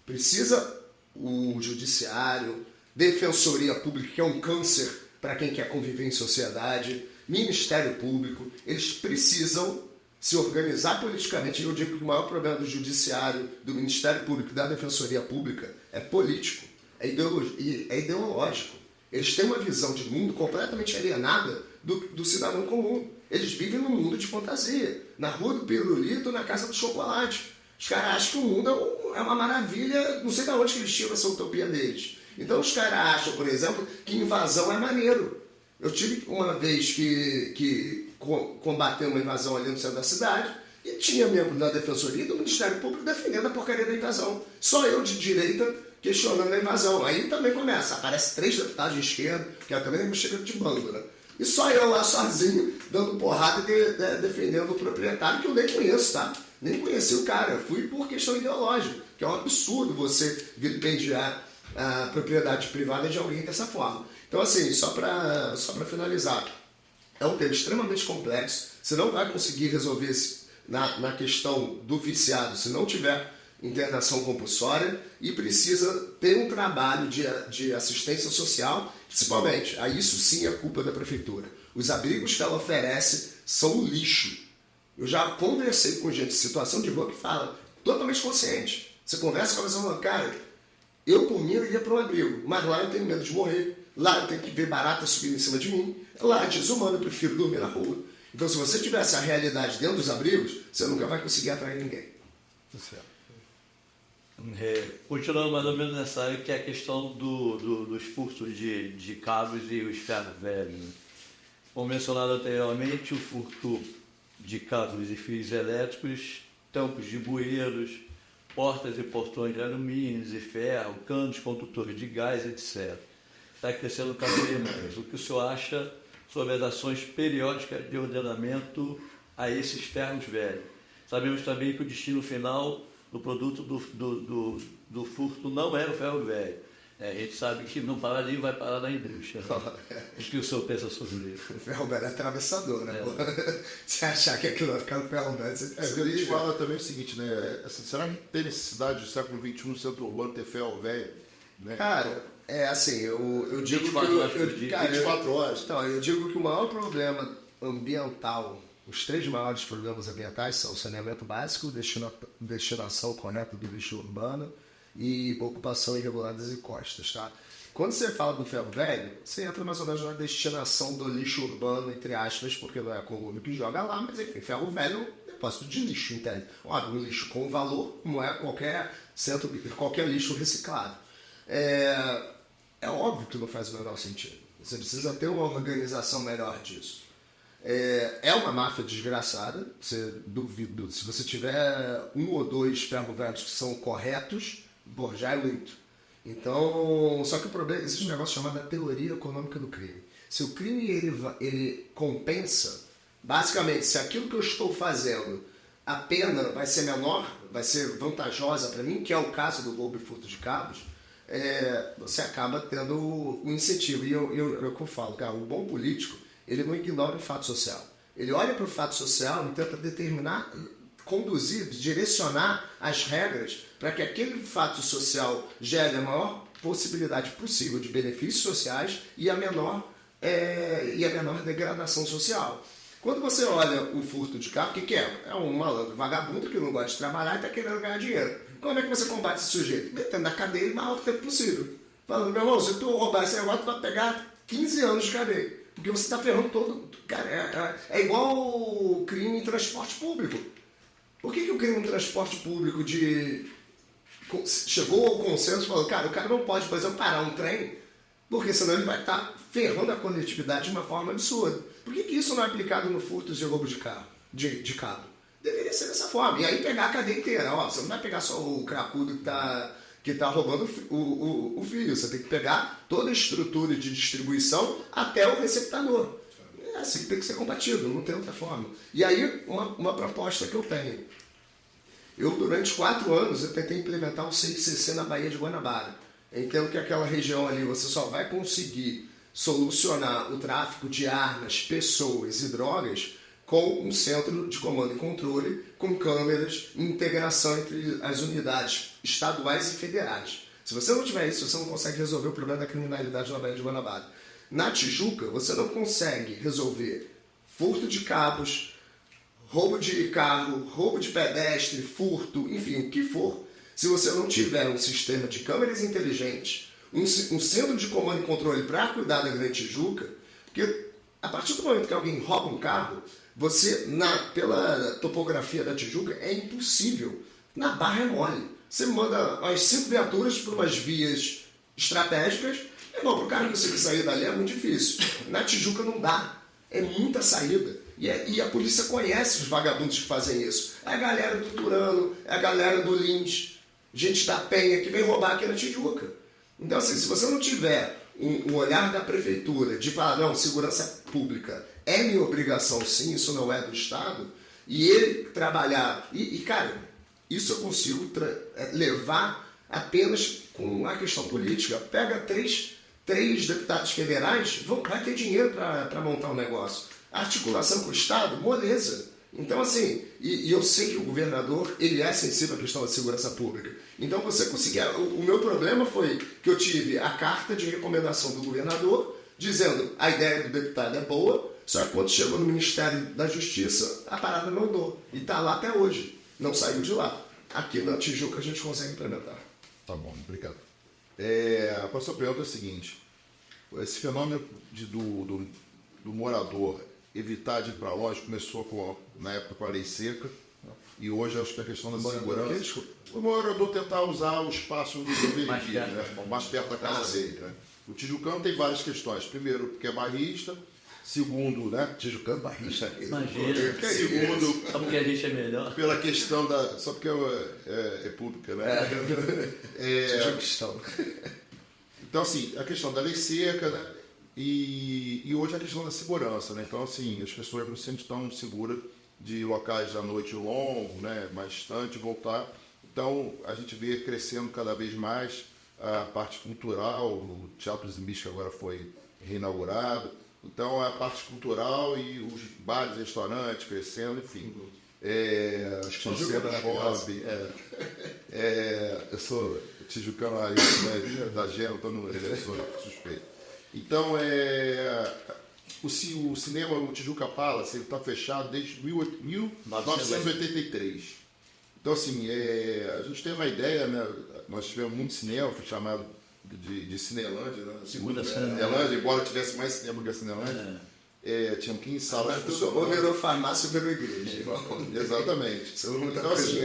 Precisa o judiciário, defensoria pública, que é um câncer para quem quer conviver em sociedade, Ministério Público, eles precisam se organizar politicamente. Eu digo que o maior problema do judiciário, do Ministério Público e da defensoria pública é político, é ideológico. Eles têm uma visão de mundo completamente alienada do cidadão comum. Eles vivem num mundo de fantasia, na rua do pirulito, na casa do chocolate. Os caras acham que o mundo é uma maravilha, não sei de onde que eles tiram essa utopia deles. Então os caras acham, por exemplo, que invasão é maneiro. Eu tive uma vez que combater uma invasão ali no centro da cidade e tinha membro da Defensoria e do Ministério Público defendendo a porcaria da invasão. Só eu de direita questionando a invasão. Aí também começa, aparece 3 deputados de esquerda, que é também chega de bando, né? E só eu lá sozinho, dando porrada e defendendo o proprietário, que eu nem conheço, tá? Nem conheci o cara. Eu fui por questão ideológica, que é um absurdo você vilipendiar a propriedade privada de alguém dessa forma. Então, assim, só para finalizar, é um tema extremamente complexo. Você não vai conseguir resolver na questão do viciado se não tiver internação compulsória e precisa ter um trabalho de assistência social, principalmente. Aí isso sim é culpa da prefeitura. Os abrigos que ela oferece são lixo. Eu já conversei com gente em situação de rua que fala, totalmente consciente. Você conversa com a pessoa e fala, cara, eu por mim eu iria para um abrigo, mas lá eu tenho medo de morrer, lá eu tenho que ver barata subir em cima de mim, lá é desumano, eu prefiro dormir na rua. Então se você tivesse a realidade dentro dos abrigos, você nunca vai conseguir atrair ninguém. Continuando mais ou menos nessa área, que é a questão dos furtos de cabos e os ferros velhos. Né? Como mencionado anteriormente, o furto de cabos e fios elétricos, tampos de bueiros, portas e portões de alumínio e ferro, canos condutores de gás, etc. Está crescendo cada vez mais. O que o senhor acha sobre as ações periódicas de ordenamento a esses ferros velhos? Sabemos também que o destino final do produto do furto não é o ferro velho. A gente sabe que não parar ali, vai parar na indústria. O que o senhor pensa sobre isso? O ferro velho é atravessador, né? Se achar que aquilo vai ficar no ferro velho, você A gente fala também o seguinte, né? Será que tem necessidade do século XXI no centro urbano ter ferro velho? Né? Cara, é assim, eu digo 24 horas por dia. 24 horas. Então, eu digo que o maior problema ambiental, os 3 maiores problemas ambientais são o saneamento básico, destinação correta do lixo urbano e ocupação irregular das encostas, tá? Quando você fala do ferro velho, você entra mais ou menos na destinação do lixo urbano, entre aspas, porque não é a Colômbia que joga lá, mas enfim, ferro velho é um depósito de lixo, entende? Óbvio, um lixo com valor, não é qualquer lixo reciclado. É óbvio que não faz o menor sentido. Você precisa ter uma organização melhor disso. É uma máfia desgraçada, duvido. Se você tiver 1 ou 2 ferro velhos que são corretos, pô, já é muito. Então, só que o problema, existe um negócio chamado teoria econômica do crime. Se o crime ele compensa, basicamente, se aquilo que eu estou fazendo, a pena vai ser menor, vai ser vantajosa para mim, que é o caso do roubo e furto de cabos, você acaba tendo um incentivo. E eu falo, cara, o bom político, ele não ignora o fato social. Ele olha para o fato social e tenta determinar, conduzir, direcionar as regras para que aquele fato social gere a maior possibilidade possível de benefícios sociais e a menor degradação social. Quando você olha o furto de carro, o que é? É um malandro vagabundo que não gosta de trabalhar e está querendo ganhar dinheiro. Como é que você combate esse sujeito? Metendo na cadeia o mais alto tempo possível. Falando, meu irmão, se tu roubar esse negócio, tu vai pegar 15 anos de cadeia. Porque você está ferrando todo... Cara, é igual o crime em transporte público. Por que o crime em transporte público chegou ao consenso e falou, cara, o cara não pode, por exemplo, parar um trem, porque senão ele vai estar ferrando a coletividade de uma forma absurda. Por que isso não é aplicado no furtos e roubo de cabo? Deveria ser dessa forma. E aí pegar a cadeia inteira. Ó, você não vai pegar só o cracudo que tá roubando o fio. Você tem que pegar toda a estrutura de distribuição até o receptador. É assim que tem que ser combatido, não tem outra forma. E aí, uma proposta que eu tenho. Eu, durante 4 anos, eu tentei implementar o 6CC na Baía de Guanabara. Eu entendo que aquela região ali você só vai conseguir solucionar o tráfico de armas, pessoas e drogas com um centro de comando e controle, com câmeras e integração entre as unidades estaduais e federais. Se você não tiver isso, você não consegue resolver o problema da criminalidade na Baía de Guanabara. Na Tijuca, você não consegue resolver furto de cabos, roubo de carro, roubo de pedestre, furto, enfim, o que for, se você não tiver um sistema de câmeras inteligentes, um centro de comando e controle para cuidar da Grande Tijuca, porque a partir do momento que alguém rouba um carro, você, pela topografia da Tijuca, é impossível. Na Barra é mole. Você manda umas 5 viaturas por umas vias estratégicas, para o cara conseguir sair dali é muito difícil. Na Tijuca não dá. É muita saída. E a polícia conhece os vagabundos que fazem isso. É a galera do Turano, é a galera do Lins, gente da Penha que vem roubar aqui na Tijuca. Então, assim, se você não tiver um olhar da prefeitura de falar, não, segurança pública é minha obrigação, sim, isso não é do Estado, e ele trabalhar... cara, isso eu consigo levar apenas com a questão política. Pega 3 deputados federais, vai ter dinheiro para montar um negócio. A articulação com o Estado, moleza. Então, assim, e eu sei que o governador, ele é sensível à questão da segurança pública. Então, você conseguir... O meu problema foi que eu tive a carta de recomendação do governador dizendo a ideia do deputado é boa, só que quando chegou no Ministério da Justiça, a parada não andou. E está lá até hoje. Não saiu de lá. Aqui na Tijuca a gente consegue implementar. Tá bom, obrigado. A próxima pergunta é a seguinte. Esse fenômeno do morador evitar de ir para longe começou na época com a lei seca e hoje acho que a questão da segurança. O morador tentar usar o espaço do veículo, né? Mais perto da casa dele. Né? O tijucano tem várias questões. Primeiro, porque é barrista. Segundo, né? Tijucano barrista. Imagina. Segundo, só porque a gente é melhor. pela questão da... Só porque é pública, né? Então, assim, a questão da lei seca, né? E hoje a questão da segurança, né? Então, assim, as pessoas não se sentem tão seguras de locais à noite longo, né? Mais distante, voltar. Então, a gente vê crescendo cada vez mais a parte cultural. O Teatro Zimbisca agora foi reinaugurado. Então, a parte cultural e os bares, restaurantes crescendo, enfim. As crianças shopping. Eu sou tijucano, né, da Gema, então eu sou suspeito. Então, o cinema, o Tijuca Palace, ele está fechado desde 1983. Então, assim, a gente tem uma ideia, né? Nós tivemos muito cinema, foi chamado de Cinelândia, né? Segunda Cinelândia, embora tivesse mais cinema que a Cinelândia. Tinha 15 salas funcionando. Virou farmácia, virou igreja. Exatamente. Então, assim,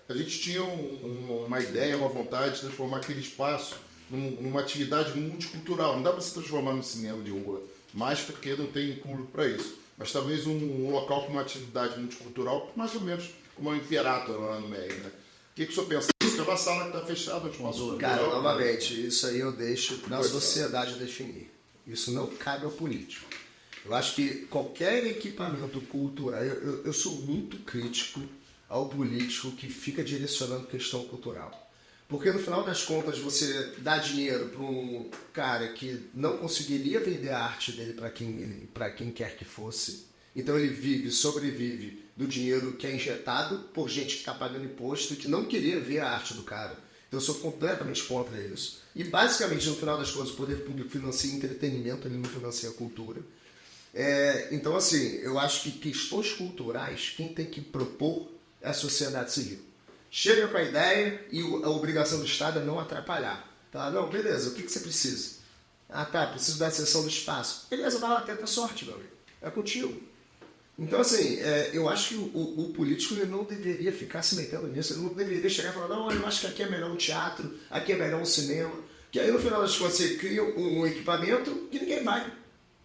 a gente tinha uma ideia, uma vontade de transformar aquele espaço numa atividade multicultural. Não dá para se transformar num cinema de rua, mais porque não tem público para isso. Mas talvez um local com uma atividade multicultural, mais ou menos como o Imperator lá no meio, né? O que o senhor pensa? Isso é uma sala que está fechada, Cara, novamente, isso aí eu deixo na sociedade definir. Isso não cabe ao político. Eu acho que qualquer equipamento cultural... Eu sou muito crítico ao político que fica direcionando questão cultural. Porque no final das contas você dá dinheiro para um cara que não conseguiria vender a arte dele para quem quer que fosse. Então ele sobrevive do dinheiro que é injetado por gente que está pagando imposto e que não queria ver a arte do cara. Então eu sou completamente contra isso. E basicamente, no final das contas, o poder público financia entretenimento, ele não financia cultura. Então, assim, eu acho que questões culturais, quem tem que propor é a sociedade civil. Chega com a ideia e a obrigação do Estado é não atrapalhar. Tá? Não, beleza, o que você precisa? Ah, tá, preciso da cessão do espaço. Beleza, vai lá, tenta a sorte, meu amigo. É contigo. Então, assim, eu acho que o político ele não deveria ficar se metendo nisso. Ele não deveria chegar e falar, não, eu acho que aqui é melhor um teatro, aqui é melhor um cinema. Que aí, no final das contas, você cria um equipamento que ninguém vai.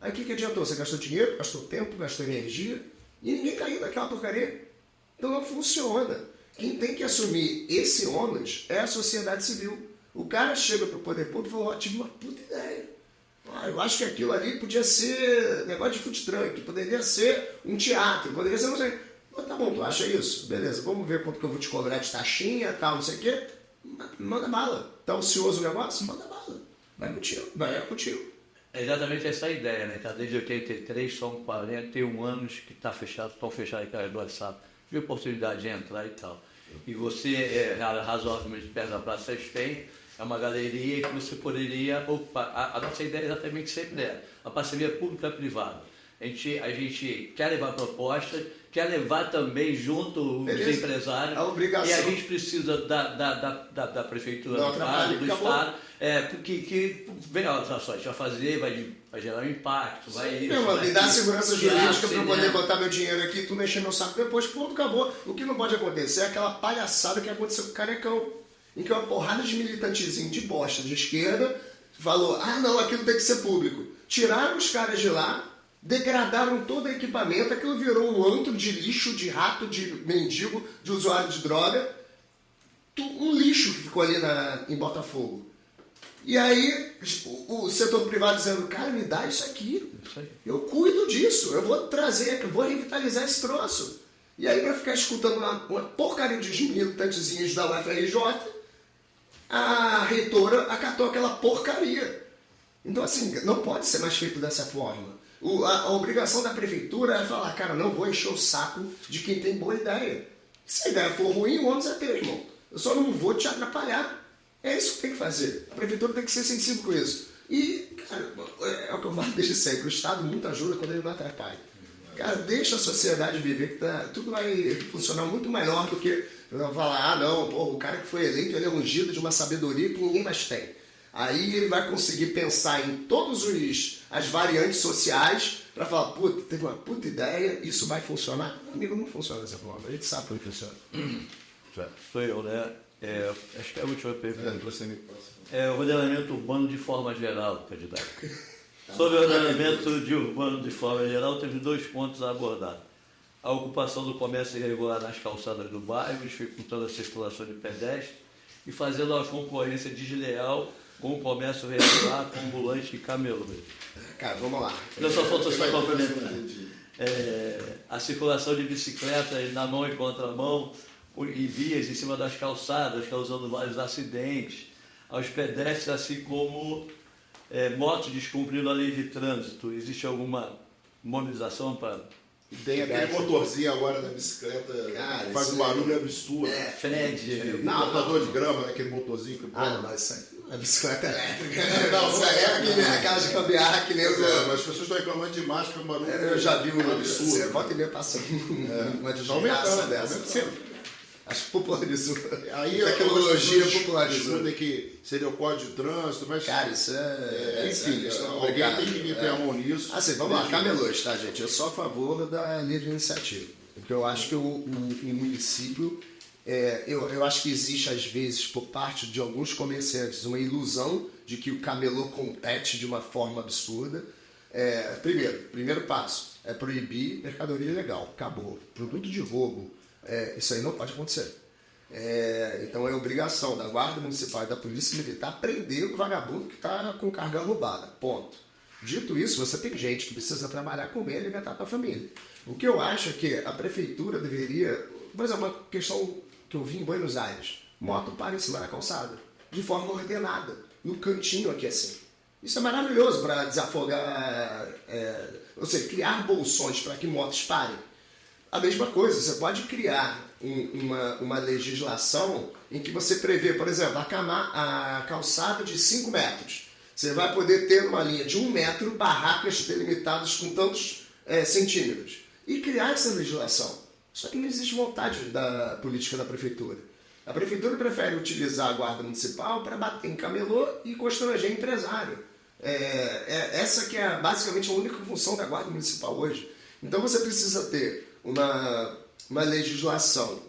Aí, o que adiantou? Você gastou dinheiro, gastou tempo, gastou energia, e ninguém caiu naquela porcaria. Então, não funciona. Quem tem que assumir esse ônus é a sociedade civil. O cara chega para o poder público e falou, tive uma puta ideia. Eu acho que aquilo ali podia ser negócio de food truck, poderia ser um teatro, poderia ser não sei. Mas tá bom, tu acha isso? Beleza, vamos ver quanto que eu vou te cobrar de taxinha, tal, não sei o quê. Manda bala. Tá ocioso o negócio? Manda bala. Vai contigo. É exatamente essa a ideia, né? Tá desde 83, são 41 anos que estão fechados aquelas duas salas. Tive oportunidade de entrar e tal. E você, razoavelmente perto da Praça Estem, é uma galeria que você poderia ocupar. A nossa ideia é exatamente sempre a parceria pública-privada. A gente quer levar propostas, quer levar também junto os empresários. A obrigação. E a gente precisa da prefeitura, do Estado, porque vem as ações, vai fazer, vai gerar um impacto, vai isso. Me dá segurança jurídica para eu poder botar meu dinheiro aqui e tu mexer meu saco depois, pronto, acabou. O que não pode acontecer é aquela palhaçada que aconteceu com o Carecão, em que uma porrada de militantezinho de bosta de esquerda falou, não, aquilo tem que ser público. Tiraram os caras de lá, degradaram todo o equipamento, aquilo virou um antro de lixo, de rato, de mendigo, de usuário de droga. Um lixo que ficou ali em Botafogo. E aí o setor privado dizendo, cara, me dá isso aqui. Eu cuido disso, eu vou trazer, eu vou revitalizar esse troço. E aí vai ficar escutando uma porcaria de militantezinhos da UFRJ, a reitora acatou aquela porcaria. Então, assim, não pode ser mais feito dessa forma. A obrigação da prefeitura é falar, cara, não vou encher o saco de quem tem boa ideia. Se a ideia for ruim, o ônibus é teu, irmão. Eu só não vou te atrapalhar. É isso que tem que fazer. A prefeitura tem que ser sensível com isso. E, cara, é o que eu falo desde sempre. O Estado muito ajuda quando ele não atrapalha. Cara, deixa a sociedade viver, que tudo vai funcionar muito melhor do que falar, não, o cara que foi eleito, ele é ungido de uma sabedoria que ninguém mais tem. Aí ele vai conseguir pensar em todas as variantes sociais para falar, puta, teve uma puta ideia, isso vai funcionar. Comigo não funciona dessa forma, a gente sabe como funciona. Sou eu, né? Acho que é a última pergunta. Você me passa. O ordenamento urbano de forma geral, candidato. Sobre o ordenamento urbano de forma geral, teve 2 pontos a abordar. A ocupação do comércio irregular nas calçadas do bairro, dificultando a circulação de pedestres e fazendo a concorrência desleal com o comércio regular, com ambulante e camelô. Cara, vamos lá. Eu só falta só complementar. A circulação de bicicletas na mão e contramão e vias em cima das calçadas, causando vários acidentes, aos pedestres, assim como motos descumprindo a lei de trânsito. Existe alguma mobilização para... Tem aquele motorzinho agora da bicicleta, cara, faz um barulho absurdo. Fred, cortador de grama, né? Aquele motorzinho que não, mas isso aí é bicicleta elétrica. Não, isso aí é aquela de cambiar que nem os... mas as pessoas estão reclamando demais porque o barulho... Eu já vi um absurdo. Você volta e meia passando uma desgraça dessa. Acho que popularizou. Aí tecnologia popularizou. Tem que seria o código de trânsito, mas... Cara, isso enfim, alguém tem que meter a mão nisso. Assim, vamos lá, camelôs, tá, gente? Eu sou a favor da livre iniciativa. Porque eu acho que o município... eu acho que existe, às vezes, por parte de alguns comerciantes, uma ilusão de que o camelô compete de uma forma absurda. Primeiro passo é proibir mercadoria ilegal. Acabou. Produto de roubo. Isso aí não pode acontecer. Então é obrigação da Guarda Municipal e da Polícia Militar prender o vagabundo que está com carga roubada. Ponto. Dito isso, você tem gente que precisa trabalhar, comer e alimentar a família. O que eu acho é que a prefeitura deveria... Por exemplo, uma questão que eu vi em Buenos Aires. Moto para em cima da calçada, de forma ordenada, no cantinho aqui assim. Isso é maravilhoso para desafogar... ou seja, criar bolsões para que motos parem. A mesma coisa, você pode criar uma legislação em que você prevê, por exemplo, a calçada de 5 metros. Você vai poder ter uma linha de 1 metro, barracas delimitadas com tantos centímetros. E criar essa legislação. Só que não existe vontade da política da prefeitura. A prefeitura prefere utilizar a guarda municipal para bater em camelô e constranger empresário. Essa que é basicamente a única função da guarda municipal hoje. Então você precisa ter uma legislação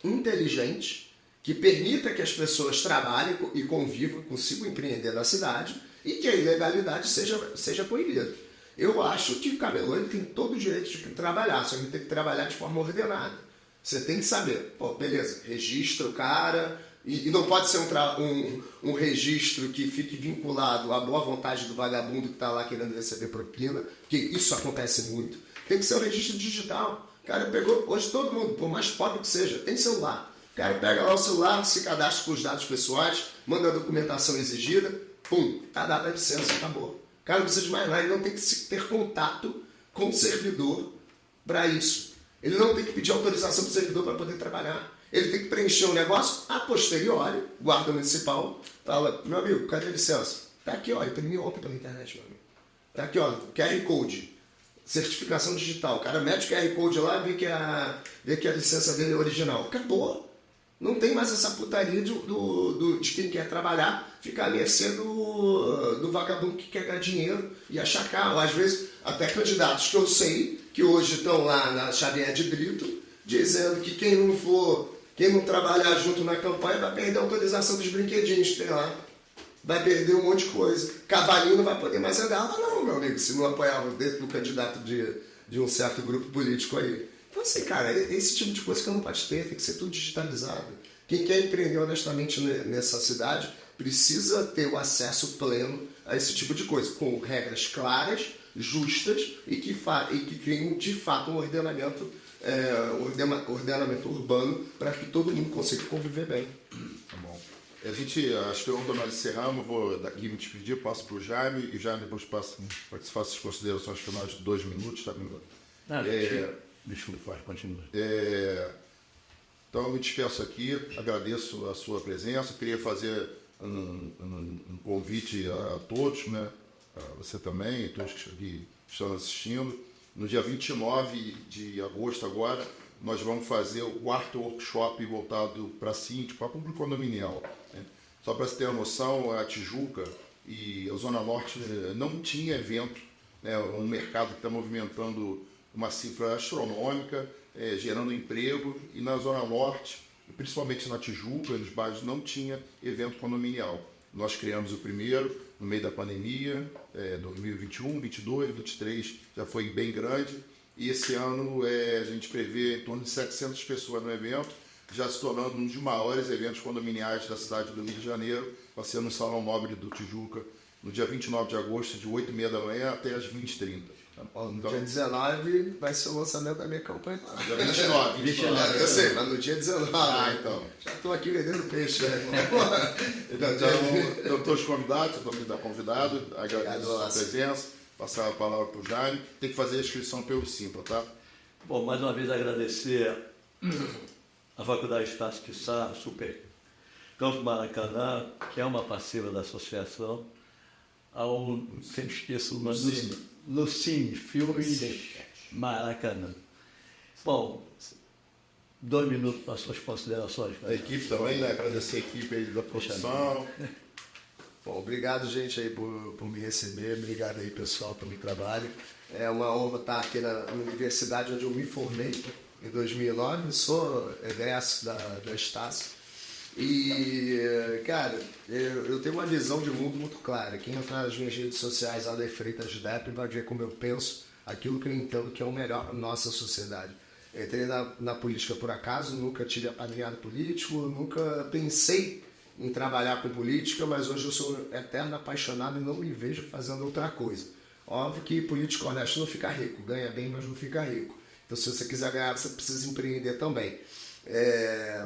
inteligente que permita que as pessoas trabalhem e convivam, consigam empreender na cidade e que a ilegalidade seja proibida. Eu acho que o camelô ele tem todo o direito de trabalhar, só que ele tem que trabalhar de forma ordenada. Você tem que saber, beleza, registra o cara, e não pode ser um registro que fique vinculado à boa vontade do vagabundo que está lá querendo receber propina, porque isso acontece muito. Tem que ser um registro digital. O cara pegou, hoje todo mundo, por mais pobre que seja, tem celular. O cara pega lá o celular, se cadastra com os dados pessoais, manda a documentação exigida, pum, tá dada a licença, acabou. O cara não precisa de mais nada, ele não tem que ter contato com o servidor para isso. Ele não tem que pedir autorização do servidor para poder trabalhar. Ele tem que preencher um negócio, a posteriori, guarda municipal, fala, meu amigo, cadê a licença? Tá aqui, ó, imprimi ontem pela internet, meu amigo. Tá aqui, ó, QR Code. Certificação digital. O cara mete o QR Code lá e vê que a licença dele é original. Acabou. Não tem mais essa putaria de quem quer trabalhar ficar à mercê do vagabundo que quer ganhar dinheiro e achacar. Ou, às vezes, até candidatos que eu sei que hoje estão lá na Xavier de Brito dizendo que quem não trabalhar junto na campanha vai perder a autorização dos brinquedinhos que tem lá. Vai perder um monte de coisa. Cavalinho não vai poder mais andar lá não, meu amigo, se não apoiar o candidato de um certo grupo político aí. Então assim, cara, esse tipo de coisa que não pode ter, tem que ser tudo digitalizado. Quem quer empreender honestamente nessa cidade precisa ter o acesso pleno a esse tipo de coisa, com regras claras, justas e que criem de fato um ordenamento urbano para que todo mundo consiga conviver bem. Tá bom. As perguntas nós encerramos, vou daqui me despedir, passo para o Jaime, e Jaime depois passo para que se faça as considerações finais de 2 minutos, tá? Desculpa, continua. Então eu me despeço aqui, agradeço a sua presença, queria fazer um convite a todos, né? A você também, todos que estão assistindo. No dia 29 de agosto agora, nós vamos fazer o 4º workshop voltado para síndico, para público condominial. Né? Só para você ter uma noção, a Tijuca e a Zona Norte não tinha evento, né? Um mercado que está movimentando uma cifra astronômica, gerando emprego, e na Zona Norte, principalmente na Tijuca, nos bairros, não tinha evento condominial. Nós criamos o primeiro no meio da pandemia, 2021, 22, 23 já foi bem grande, e esse ano a gente prevê em torno de 700 pessoas no evento, já se tornando um dos maiores eventos condominiais da cidade do Rio de Janeiro, vai ser no Salão Nobre do Tijuca, no dia 29 de agosto, de 8h30 da manhã até as 20h30. No dia 19 vai ser o lançamento da minha campanha. Dia 29. Eu sei, mas no dia 19. Então. Já estou aqui vendendo peixe, né? Então, todos convidados, estou convidado, agradeço a sua presença, passar a palavra para o Jaime. Tem que fazer a inscrição pelo Simpla, tá? Bom, mais uma vez agradecer a Faculdade Estácio de Sá, Super Campo Maracanã, que é uma parceira da associação, sempre esqueço o nome, Lucine Filmes Maracanã. Bom, 2 minutos para suas considerações. A equipe também, né? Agradecer a equipe aí da produção. Bom, obrigado, gente, aí por me receber. Obrigado aí, pessoal, pelo trabalho. É uma honra estar aqui na universidade onde eu me formei em 2009. Sou egresso da Estácio. E, cara, eu tenho uma visão de mundo muito clara. Quem entrar nas minhas redes sociais, Alder Freitas Depp, vai ver como eu penso aquilo que eu entendo que é o melhor para a nossa sociedade. Entrei na política por acaso, nunca tive apadrinhado político, nunca pensei em trabalhar com política, mas hoje eu sou eterno apaixonado e não me vejo fazendo outra coisa. Óbvio que político honesto não fica rico, ganha bem, mas não fica rico. Então, se você quiser ganhar, você precisa empreender também.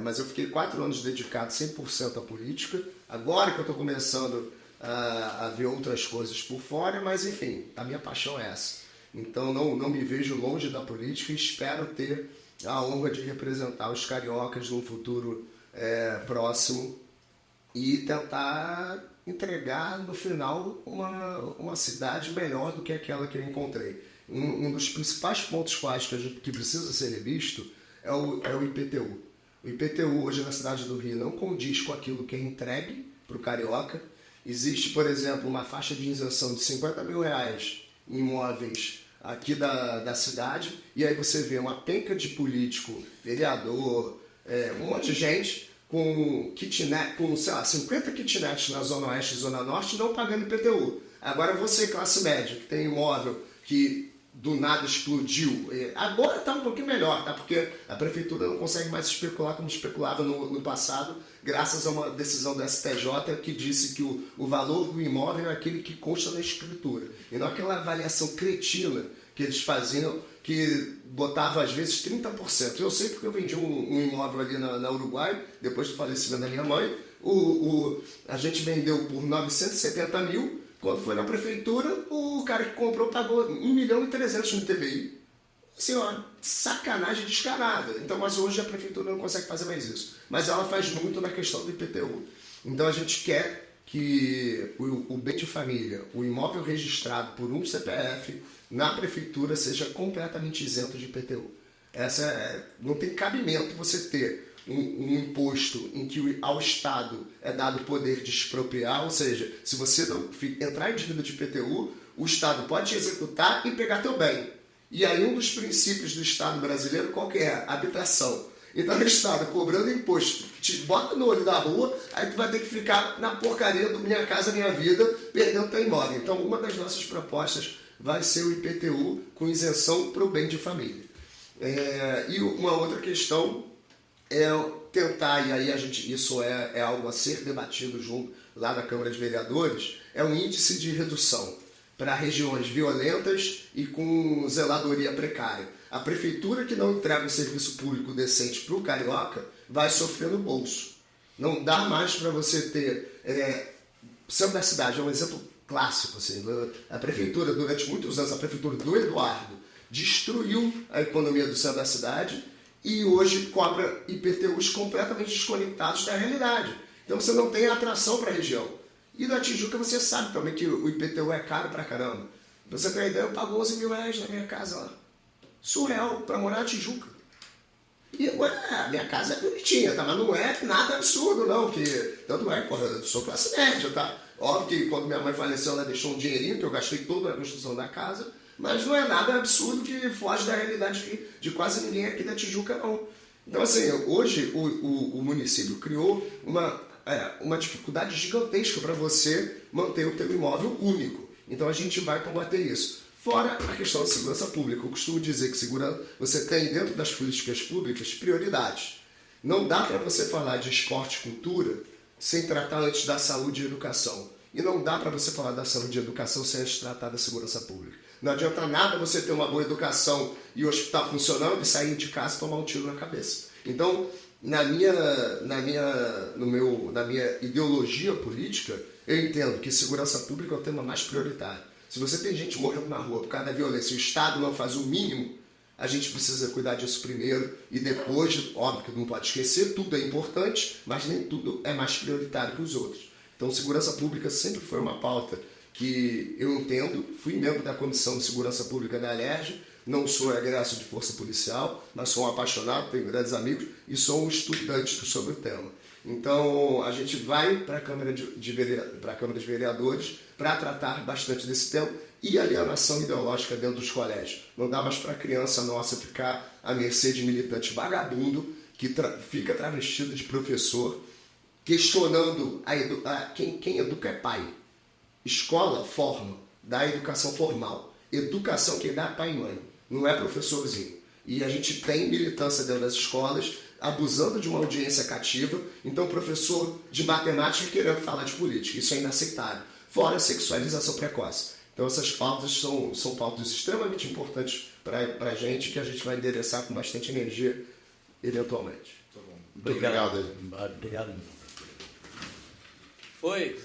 Mas eu fiquei 4 anos dedicado 100% à política. Agora que eu estou começando a ver outras coisas por fora, mas enfim, a minha paixão é essa. Então não me vejo longe da política e espero ter a honra de representar os cariocas num futuro próximo e tentar entregar no final uma cidade melhor do que aquela que eu encontrei. Um dos principais pontos que precisa ser revisto é o IPTU. O IPTU hoje na cidade do Rio não condiz com aquilo que é entregue para o carioca. Existe, por exemplo, uma faixa de isenção de R$50 mil em imóveis aqui da cidade, e aí você vê uma penca de político, vereador, um monte de gente com kitnet, com, sei lá, 50 kitnets na Zona Oeste e Zona Norte não pagando IPTU. Agora você, classe média, que tem imóvel que do nada explodiu. Agora está um pouquinho melhor, tá? Porque a prefeitura não consegue mais especular como especulava no passado, graças a uma decisão do STJ que disse que o valor do imóvel é aquele que consta na escritura. E não aquela avaliação cretina que eles faziam, que botava às vezes 30%. Eu sei porque eu vendi um imóvel ali na Uruguai, depois do falecimento da minha mãe, a gente vendeu por 970 mil. Quando foi na prefeitura, o cara que comprou pagou 1.300.000 no TVI. Assim, ó, sacanagem descarada. Então, mas hoje a prefeitura não consegue fazer mais isso. Mas ela faz muito na questão do IPTU. Então a gente quer que o bem de família, o imóvel registrado por um CPF na prefeitura seja completamente isento de IPTU. Não tem cabimento você ter um imposto em que ao Estado é dado o poder de expropriar, ou seja, se você não entrar em dívida de IPTU, o Estado pode te executar e pegar teu bem. E aí um dos princípios do Estado brasileiro qual que é? Habitação. Então o Estado cobrando imposto, te bota no olho da rua, aí tu vai ter que ficar na porcaria do Minha Casa Minha Vida, perdendo teu imóvel. Então uma das nossas propostas vai ser o IPTU com isenção para o bem de família. E uma outra questão é tentar, e aí isso é algo a ser debatido junto lá na Câmara de Vereadores, é um índice de redução para regiões violentas e com zeladoria precária. A prefeitura que não entrega um serviço público decente para o carioca vai sofrer no bolso. Não dá mais para você ter... Centro da cidade é um exemplo clássico. Assim, a prefeitura, durante muitos anos, a prefeitura do Eduardo destruiu a economia do centro da cidade e hoje cobra IPTUs completamente desconectados da realidade. Então você não tem atração para a região. E na Tijuca você sabe também que o IPTU é caro pra caramba. Pra você ter uma ideia, eu pago 11 mil reais na minha casa lá. Surreal, para morar na Tijuca. E a minha casa é bonitinha, tá? Mas não é nada absurdo, não. Que, tanto é, porra, eu sou classe média, tá? Óbvio que quando minha mãe faleceu, ela deixou um dinheirinho, que eu gastei toda a construção da casa. Mas não é nada absurdo que foge da realidade de quase ninguém aqui da Tijuca, não. Então, assim, hoje o município criou uma dificuldade gigantesca para você manter o teu imóvel único. Então, a gente vai combater isso. Fora a questão da segurança pública. Eu costumo dizer que você tem, dentro das políticas públicas, prioridades. Não dá para você falar de esporte e cultura sem tratar antes da saúde e educação. E não dá para você falar da saúde e educação sem antes tratar da segurança pública. Não adianta nada você ter uma boa educação e o hospital funcionando e sair de casa e tomar um tiro na cabeça. Então, na minha ideologia política, eu entendo que segurança pública é o tema mais prioritário. Se você tem gente morrendo na rua por causa da violência e o Estado não faz o mínimo, a gente precisa cuidar disso primeiro e depois, óbvio que não pode esquecer, tudo é importante, mas nem tudo é mais prioritário que os outros. Então, segurança pública sempre foi uma pauta que eu entendo, fui membro da Comissão de Segurança Pública da Alerj, não sou egresso de força policial, mas sou um apaixonado, tenho grandes amigos e sou um estudante sobre o tema. Então, a gente vai para a Câmara de Vereadores para tratar bastante desse tema e alienação ideológica dentro dos colégios. Não dá mais para a criança nossa ficar à mercê de militante vagabundo que fica travestido de professor, questionando quem educa é pai. Escola forma, dá educação formal. Educação quem dá é pai e mãe, não é professorzinho. E a gente tem militância dentro das escolas, abusando de uma audiência cativa, então professor de matemática querendo falar de política. Isso é inaceitável. Fora a sexualização precoce. Então essas pautas são pautas extremamente importantes para a gente, que a gente vai endereçar com bastante energia, eventualmente. Muito obrigado. Obrigado. Foi.